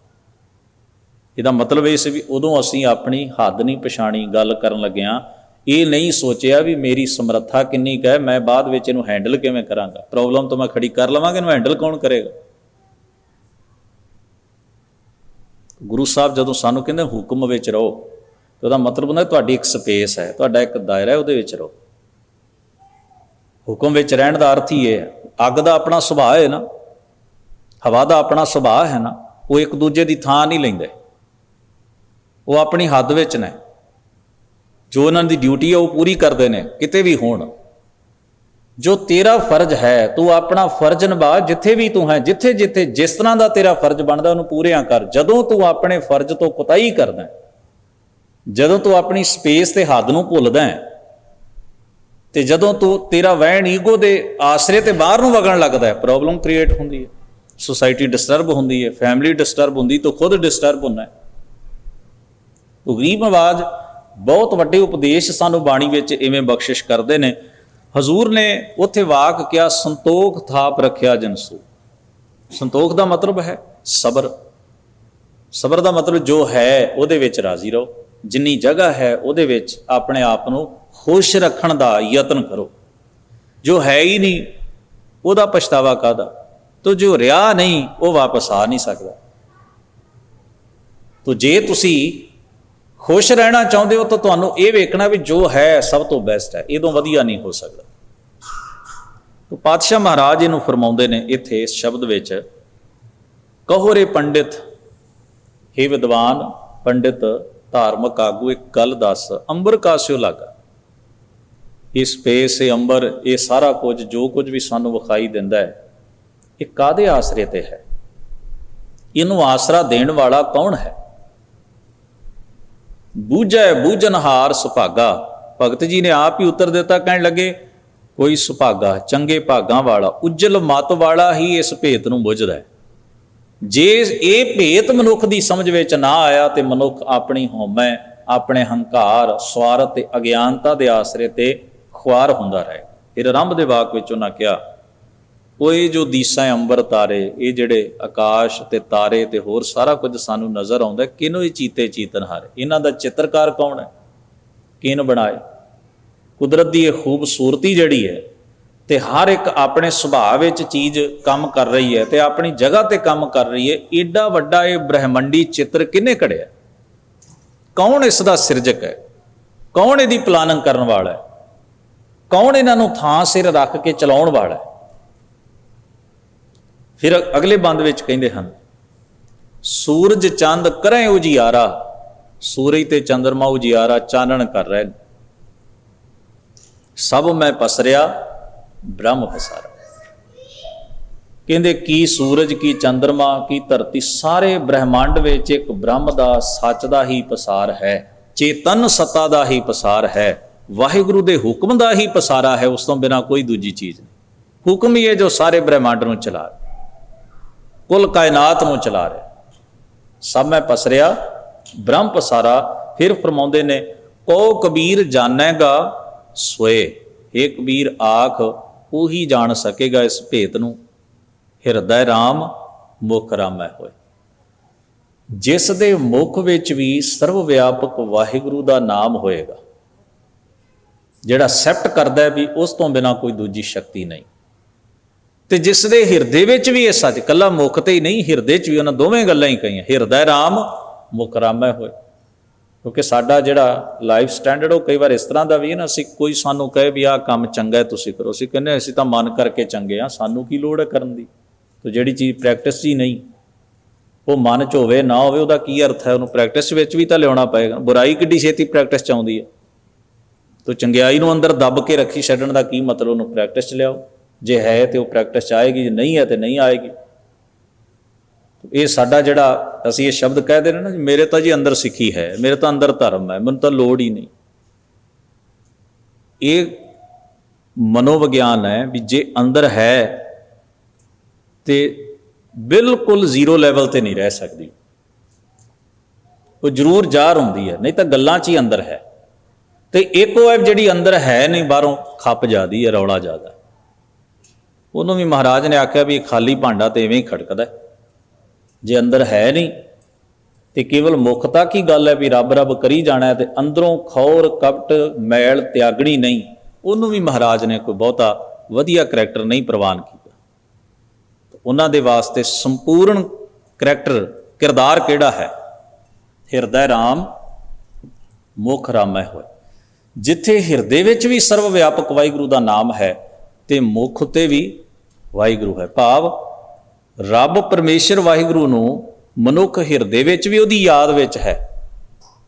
ਇਹਦਾ ਮਤਲਬ ਇਹ ਸੀ ਵੀ ਉਦੋਂ ਅਸੀਂ ਆਪਣੀ ਹੱਦ ਨਹੀਂ ਪਛਾਣੀ, ਗੱਲ ਕਰਨ ਲੱਗਿਆਂ ਇਹ ਨਹੀਂ ਸੋਚਿਆ ਵੀ ਮੇਰੀ ਸਮਰੱਥਾ ਕਿੰਨੀ ਕੁ ਹੈ, ਮੈਂ ਬਾਅਦ ਵਿੱਚ ਇਹਨੂੰ ਹੈਂਡਲ ਕਿਵੇਂ ਕਰਾਂਗਾ, ਪ੍ਰੋਬਲਮ ਤੋਂ ਮੈਂ ਖੜੀ ਕਰ ਲਵਾਂਗਾ, ਇਹਨੂੰ ਹੈਂਡਲ ਕੌਣ ਕਰੇਗਾ। ਗੁਰੂ ਸਾਹਿਬ ਜਦੋਂ ਸਾਨੂੰ ਕਹਿੰਦੇ ਹੁਕਮ ਵਿੱਚ ਰਹੋ, ਤੇ ਉਹਦਾ ਮਤਲਬ ਹੁੰਦਾ ਤੁਹਾਡੀ ਇੱਕ ਸਪੇਸ ਹੈ, ਤੁਹਾਡਾ ਇੱਕ ਦਾਇਰਾ ਹੈ, ਉਹਦੇ ਵਿੱਚ ਰਹੋ। ਹੁਕਮ ਵਿੱਚ ਰਹਿਣ ਦਾ ਅਰਥ ਹੀ ਇਹ ਹੈ। ਅੱਗ ਦਾ ਆਪਣਾ ਸੁਭਾਅ ਹੈ ਨਾ, ਹਵਾ ਦਾ ਆਪਣਾ ਸੁਭਾਅ ਹੈ ਨਾ, ਉਹ ਇੱਕ ਦੂਜੇ ਦੀ ਥਾਂ ਨਹੀਂ ਲੈਂਦੇ, ਉਹ ਆਪਣੀ ਹੱਦ ਵਿੱਚ ਨੇ, ਜੋ ਉਹਨਾਂ ਦੀ ਡਿਊਟੀ ਹੈ ਉਹ ਪੂਰੀ ਕਰਦੇ ਨੇ ਕਿਤੇ ਵੀ ਹੋਣ। ਜੋ ਤੇਰਾ ਫਰਜ਼ ਹੈ ਤੂੰ ਆਪਣਾ ਫਰਜ਼ ਨਿਭਾ, ਜਿੱਥੇ ਵੀ ਤੂੰ ਹੈ, ਜਿੱਥੇ ਜਿੱਥੇ ਜਿਸ ਤਰ੍ਹਾਂ ਦਾ ਤੇਰਾ ਫਰਜ਼ ਬਣਦਾ ਉਹਨੂੰ ਪੂਰਿਆਂ ਕਰ। ਜਦੋਂ ਤੂੰ ਆਪਣੇ ਫਰਜ਼ ਤੋਂ ਕੁਤਾਹੀ ਕਰਦਾ, ਜਦੋਂ ਤੂੰ ਆਪਣੀ ਸਪੇਸ ਤੇ ਹੱਦ ਨੂੰ ਭੁੱਲਦਾ ਹੈ, ਤੇ ਜਦੋਂ ਤੇਰਾ ਵਹਿਣ ਈਗੋ ਦੇ ਆਸਰੇ ਤੇ ਬਾਹਰ ਨੂੰ ਵਗਣ ਲੱਗਦਾ ਹੈ, ਪ੍ਰੋਬਲਮ ਕ੍ਰੀਏਟ ਹੁੰਦੀ ਹੈ, ਸੁਸਾਇਟੀ ਡਿਸਟਰਬ ਹੁੰਦੀ ਹੈ, ਫੈਮਿਲੀ ਡਿਸਟਰਬ ਹੁੰਦੀ, ਤੂੰ ਖੁਦ ਡਿਸਟਰਬ ਹੁੰਦਾ ਹੈ। ਗਰੀਬ ਆਵਾਜ਼ ਬਹੁਤ ਵੱਡੇ ਉਪਦੇਸ਼ ਸਾਨੂੰ ਬਾਣੀ ਵਿੱਚ ਇਵੇਂ ਬਖਸ਼ਿਸ਼ ਕਰਦੇ ਨੇ। ਹਜ਼ੂਰ ਨੇ ਉੱਥੇ ਵਾਕ ਕਿਹਾ, ਸੰਤੋਖ ਥਾਪ ਰੱਖਿਆ ਜਨਸੂ। ਸੰਤੋਖ ਦਾ ਮਤਲਬ ਹੈ ਸਬਰ। ਸਬਰ ਦਾ ਮਤਲਬ ਜੋ ਹੈ ਉਹਦੇ ਵਿੱਚ ਰਾਜ਼ੀ ਰਹੋ, ਜਿੰਨੀ ਜਗ੍ਹਾ ਹੈ ਉਹਦੇ ਵਿੱਚ ਆਪਣੇ ਆਪ ਨੂੰ ਖੁਸ਼ ਰੱਖਣ ਦਾ ਯਤਨ ਕਰੋ। ਜੋ ਹੈ ਹੀ ਨਹੀਂ ਉਹਦਾ ਪਛਤਾਵਾ ਕਾਹਦਾ, ਤੋ ਜੋ ਰਿਹਾ ਨਹੀਂ ਉਹ ਵਾਪਸ ਆ ਨਹੀਂ ਸਕਦਾ। ਤੋ ਜੇ ਤੁਸੀਂ ਖੁਸ਼ ਰਹਿਣਾ ਚਾਹੁੰਦੇ ਹੋ ਤਾਂ ਤੁਹਾਨੂੰ ਇਹ ਵੇਖਣਾ ਵੀ ਜੋ ਹੈ ਸਭ ਤੋਂ ਬੈਸਟ ਹੈ, ਇਹਦੋਂ ਵਧੀਆ ਨਹੀਂ ਹੋ ਸਕਦਾ। ਤੋ ਪਾਤਸ਼ਾਹ ਮਹਾਰਾਜ ਇਹਨੂੰ ਫਰਮਾਉਂਦੇ ਨੇ ਇੱਥੇ ਇਸ ਸ਼ਬਦ ਵਿੱਚ, ਕਹੋ ਰੇ ਪੰਡਿਤ, ਹੇ ਵਿਦਵਾਨ ਪੰਡਿਤ ਧਾਰਮਿਕ ਆਗੂ, ਇੱਕ ਗੱਲ ਦੱਸ, ਅੰਬਰ ਕਾਸਿਓ ਲਾਗਾ। ਇਹ ਸਪੇਸ, ਇਹ ਅੰਬਰ, ਇਹ ਸਾਰਾ ਕੁਝ ਜੋ ਕੁਝ ਵੀ ਸਾਨੂੰ ਵਿਖਾਈ ਦਿੰਦਾ ਹੈ, ਇਹ ਕਾਹਦੇ ਆਸਰੇ ਤੇ ਹੈ? ਇਹਨੂੰ ਆਸਰਾ ਦੇਣ ਵਾਲਾ ਕੌਣ ਹੈ? ਬੂਝੈ ਬੂਝਨਹਾਰ ਸੁਭਾਗਾ। ਭਗਤ ਜੀ ਨੇ ਆਪ ਹੀ ਉੱਤਰ ਦਿੱਤਾ, ਕਹਿਣ ਲੱਗੇ ਕੋਈ ਸੁਭਾਗਾ, ਚੰਗੇ ਭਾਗਾਂ ਵਾਲਾ, ਉੱਜਲ ਮੱਤ ਵਾਲਾ ਹੀ ਇਸ ਭੇਤ ਨੂੰ ਬੁੱਝਦਾ ਹੈ। ਜੇ ਇਹ ਭੇਤ ਮਨੁੱਖ ਦੀ ਸਮਝ ਵਿੱਚ ਨਾ ਆਇਆ ਤੇ ਮਨੁੱਖ ਆਪਣੀ ਹਉਮੈ, ਆਪਣੇ ਹੰਕਾਰ, ਸਵਾਰਥ ਤੇ ਅਗਿਆਨਤਾ ਦੇ ਆਸਰੇ ਤੇ ਖੁਆਰ ਹੁੰਦਾ ਰਹੇ। ਫਿਰ ਆਰੰਭ ਦੇ ਵਾਕ ਵਿੱਚ ਉਹਨਾਂ ਕਿਹਾ, ਉਹ ਇਹ ਜੋ ਦੀਸਾ ਅੰਬਰ ਤਾਰੇ, ਇਹ ਜਿਹੜੇ ਆਕਾਸ਼ ਤੇ ਤਾਰੇ ਤੇ ਹੋਰ ਸਾਰਾ ਕੁਝ ਸਾਨੂੰ ਨਜ਼ਰ ਆਉਂਦਾ, ਕਿਹਨੂੰ ਇਹ ਚੀਤੇ ਚੀਤਨਹਾਰੇ? ਇਹਨਾਂ ਦਾ ਚਿੱਤਰਕਾਰ ਕੌਣ ਹੈ? ਕਿਹਨ ਬਣਾਏ? ਕੁਦਰਤ ਦੀ ਇਹ ਖੂਬਸੂਰਤੀ ਜਿਹੜੀ ਹੈ, ਤੇ ਹਰ ਇੱਕ ਆਪਣੇ ਸੁਭਾਅ ਵਿੱਚ ਚੀਜ਼ ਕੰਮ ਕਰ ਰਹੀ ਹੈ ਤੇ ਆਪਣੀ ਜਗ੍ਹਾ ਤੇ ਕੰਮ ਕਰ ਰਹੀ ਹੈ। ਏਡਾ ਵੱਡਾ ਇਹ ਬ੍ਰਹਿਮੰਡੀ ਚਿੱਤਰ ਕਿਹਨੇ ਘੜਿਆ? ਕੌਣ ਇਸ ਦਾ ਸਿਰਜਕ ਹੈ? ਕੌਣ ਇਹਦੀ ਪਲਾਨਿੰਗ ਕਰਨ ਵਾਲਾ ਹੈ? ਕੌਣ ਇਹਨਾਂ ਨੂੰ ਥਾਂ ਸਿਰ ਰੱਖ ਕੇ ਚਲਾਉਣ ਵਾਲਾ ਹੈ? ਫਿਰ ਅਗਲੇ ਬੰਦ ਵਿੱਚ ਕਹਿੰਦੇ ਹਨ, ਸੂਰਜ ਚੰਦ ਕਰੇ ਉਜਿਆਰਾ। ਸੂਰਜ ਤੇ ਚੰਦਰਮਾ ਉਜਿਆਰਾ ਚਾਨਣ ਕਰ ਰਹੇ ਨੇ। ਸਭ ਮੈਂ ਪਸਰਿਆ ਬ੍ਰਹਮ ਪਸਾਰਾ। ਕਹਿੰਦੇ ਕੀ ਸੂਰਜ, ਕੀ ਚੰਦਰਮਾ, ਕੀ ਧਰਤੀ, ਸਾਰੇ ਬ੍ਰਹਿਮੰਡ ਵਿੱਚ ਇੱਕ ਬ੍ਰਹਮ ਦਾ, ਸੱਚ ਦਾ ਹੀ ਪਸਾਰ ਹੈ, ਚੇਤਨ ਸੱਤਾ ਦਾ ਹੀ ਪਸਾਰ ਹੈ, ਵਾਹਿਗੁਰੂ ਦੇ ਹੁਕਮ ਦਾ ਹੀ ਪਸਾਰਾ ਹੈ। ਉਸ ਤੋਂ ਬਿਨਾਂ ਕੋਈ ਦੂਜੀ ਚੀਜ਼ ਨਹੀਂ। ਹੁਕਮ ਹੀ ਹੈ ਜੋ ਸਾਰੇ ਬ੍ਰਹਿਮੰਡ ਨੂੰ ਚਲਾ ਰਿਹਾ, ਕੁੱਲ ਕਾਇਨਾਤ ਨੂੰ ਚਲਾ ਰਿਹਾ। ਸਭ ਮੈਂ ਪਸਰਿਆ ਬ੍ਰਹਮ ਪਸਾਰਾ। ਫਿਰ ਫਰਮਾਉਂਦੇ ਨੇ, ਕੋ ਕਬੀਰ ਜਾਣੇਗਾ ਸੋਏ। ਇਹ ਕਬੀਰ ਆਖ, ਉਹੀ ਜਾਣ ਸਕੇਗਾ ਇਸ ਭੇਤ ਨੂੰ। ਹਿਰਦੈ ਰਾਮ ਮੁਖ ਰਾਮੈ ਹੋਏ। ਜਿਸ ਦੇ ਮੁਖ ਵਿੱਚ ਵੀ ਸਰਵ ਵਿਆਪਕ ਵਾਹਿਗੁਰੂ ਦਾ ਨਾਮ ਹੋਏਗਾ, ਜਿਹੜਾ ਐਕਸੈਪਟ ਕਰਦਾ ਹੈ ਵੀ ਉਸ ਤੋਂ ਬਿਨਾਂ ਕੋਈ ਦੂਜੀ ਸ਼ਕਤੀ ਨਹੀਂ, ਤੇ ਜਿਸ ਦੇ ਹਿਰਦੇ ਵਿੱਚ ਵੀ ਇਹ ਸੱਚ, ਕੱਲਾ ਮੁਖ ਤੇ ਹੀ ਨਹੀਂ, ਹਿਰਦੇ 'ਚ ਵੀ ਉਹਨਾਂ ਦੋਵੇਂ ਗੱਲਾਂ ਹੀ ਕਹੀਆਂ, ਹਿਰਦੈ ਰਾਮ ਮੁਖ ਰਾਮੈ ਹੋਏ। ਕਿਉਂਕਿ ਸਾਡਾ ਜਿਹੜਾ ਲਾਈਫ ਸਟੈਂਡਰਡ ਉਹ ਕਈ ਵਾਰ ਇਸ ਤਰ੍ਹਾਂ ਦਾ ਵੀ ਹੈ ਨਾ, ਅਸੀਂ ਕੋਈ ਸਾਨੂੰ ਕਹੇ ਵੀ ਆਹ ਕੰਮ ਚੰਗਾ ਹੈ ਤੁਸੀਂ ਕਰੋ, ਅਸੀਂ ਕਹਿੰਦੇ ਅਸੀਂ ਤਾਂ ਮਨ ਕਰਕੇ ਚੰਗੇ ਹਾਂ, ਸਾਨੂੰ ਕੀ ਲੋੜ ਹੈ ਕਰਨ ਦੀ। ਤਾਂ ਜਿਹੜੀ ਚੀਜ਼ ਪ੍ਰੈਕਟਿਸ 'ਚ ਹੀ ਨਹੀਂ, ਉਹ ਮਨ 'ਚ ਹੋਵੇ ਨਾ ਹੋਵੇ, ਉਹਦਾ ਕੀ ਅਰਥ ਹੈ? ਉਹਨੂੰ ਪ੍ਰੈਕਟਿਸ ਵਿੱਚ ਵੀ ਤਾਂ ਲਿਆਉਣਾ ਪਏਗਾ। ਬੁਰਾਈ ਕਿੱਡੀ ਛੇਤੀ ਪ੍ਰੈਕਟਿਸ 'ਚ ਆਉਂਦੀ ਹੈ, ਤਾਂ ਚੰਗਿਆਈ ਨੂੰ ਅੰਦਰ ਦੱਬ ਕੇ ਰੱਖੀ ਛੱਡਣ ਦਾ ਕੀ ਮਤਲਬ? ਉਹਨੂੰ ਪ੍ਰੈਕਟਿਸ 'ਚ ਲਿਆਓ, ਜੇ ਹੈ ਤਾਂ ਉਹ ਪ੍ਰੈਕਟਿਸ 'ਚ ਆਏਗੀ, ਜੇ ਨਹੀਂ ਹੈ ਤਾਂ ਨਹੀਂ ਆਏਗੀ। ਇਹ ਸਾਡਾ ਜਿਹੜਾ ਅਸੀਂ ਇਹ ਸ਼ਬਦ ਕਹਿ ਨੇ ਨਾ, ਮੇਰੇ ਤਾਂ ਜੀ ਅੰਦਰ ਸਿੱਖੀ ਹੈ, ਮੇਰੇ ਤਾਂ ਅੰਦਰ ਧਰਮ ਹੈ, ਮੈਨੂੰ ਤਾਂ ਲੋੜ ਹੀ ਨਹੀਂ। ਇਹ ਮਨੋਵਿਗਿਆਨ ਹੈ ਵੀ ਜੇ ਅੰਦਰ ਹੈ ਤੇ ਬਿਲਕੁਲ ਜ਼ੀਰੋ ਲੈਵਲ ਤੇ ਨਹੀਂ ਰਹਿ ਸਕਦੀ, ਉਹ ਜ਼ਰੂਰ ਜ਼ਾਹਰ ਹੁੰਦੀ ਹੈ, ਨਹੀਂ ਤਾਂ ਗੱਲਾਂ 'ਚ ਹੀ ਅੰਦਰ ਹੈ। ਤੇ ਇੱਕ ਉਹ ਹੈ ਜਿਹੜੀ ਅੰਦਰ ਹੈ ਨਹੀਂ, ਬਾਹਰੋਂ ਖੱਪ ਜਾਂਦੀ ਹੈ, ਰੌਲਾ ਜ਼ਿਆਦਾ। ਉਹਨੂੰ ਵੀ ਮਹਾਰਾਜ ਨੇ ਆਖਿਆ ਵੀ ਖਾਲੀ ਭਾਂਡਾ ਤੇ ਇਵੇਂ ਹੀ ਖੜਕਦਾ। ਜੇ ਅੰਦਰ ਹੈ ਨਹੀਂ ਤੇ ਕੇਵਲ ਮੁੱਖ ਤੱਕ ਹੀ ਗੱਲ ਹੈ ਵੀ ਰੱਬ ਰੱਬ ਕਰੀ ਜਾਣਾ, ਤੇ ਅੰਦਰੋਂ ਖੌਰ ਕਪਟ ਮੈਲ ਤਿਆਗਣੀ ਨਹੀਂ, ਉਹਨੂੰ ਵੀ ਮਹਾਰਾਜ ਨੇ ਕੋਈ ਬਹੁਤਾ ਵਧੀਆ ਕਰੈਕਟਰ ਨਹੀਂ ਪ੍ਰਵਾਨ ਕੀਤਾ। ਉਹਨਾਂ ਦੇ ਵਾਸਤੇ ਸੰਪੂਰਨ ਕਰੈਕਟਰ ਕਿਰਦਾਰ ਕਿਹੜਾ ਹੈ? ਹਿਰਦੈ ਰਾਮ ਮੁਖ ਰਾਮੈ ਹੋਏ। ਜਿੱਥੇ ਹਿਰਦੇ ਵਿੱਚ ਵੀ ਸਰਵ ਵਿਆਪਕ ਵਾਹਿਗੁਰੂ ਦਾ ਨਾਮ ਹੈ ਤੇ ਮੁਖ ਉੱਤੇ ਵੀ ਵਾਹਿਗੁਰੂ ਹੈ। ਭਾਵ ਰੱਬ ਪਰਮੇਸ਼ਰ ਵਾਹਿਗੁਰੂ ਨੂੰ ਮਨੁੱਖ ਹਿਰਦੇ ਵਿੱਚ ਵੀ ਉਹਦੀ ਯਾਦ ਵਿੱਚ ਹੈ,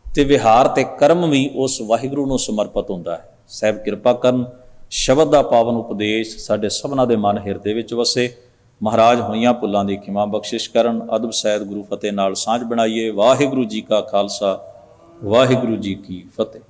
ਤੇ ਵਿਹਾਰ ਤੇ ਕਰਮ ਵੀ ਉਸ ਵਾਹਿਗੁਰੂ ਨੂੰ ਸਮਰਪਿਤ ਹੁੰਦਾ ਹੈ। ਸਾਹਿਬ ਕਿਰਪਾ ਕਰਨ, ਸ਼ਬਦ ਦਾ ਪਾਵਨ ਉਪਦੇਸ਼ ਸਾਡੇ ਸਭਨਾਂ ਦੇ ਮਨ ਹਿਰਦੇ ਵਿੱਚ ਵਸੇ। ਮਹਾਰਾਜ ਹੋਈਆਂ ਭੁੱਲਾਂ ਦੀ ਖਿਮਾ ਬਖਸ਼ਿਸ਼ ਕਰਨ। ਅਦਬ ਸਹਿਤ ਗੁਰੂ ਫਤਿਹ ਨਾਲ ਸਾਂਝ ਬਣਾਈਏ। ਵਾਹਿਗੁਰੂ ਜੀ ਕਾ ਖਾਲਸਾ, ਵਾਹਿਗੁਰੂ ਜੀ ਕੀ ਫਤਿਹ।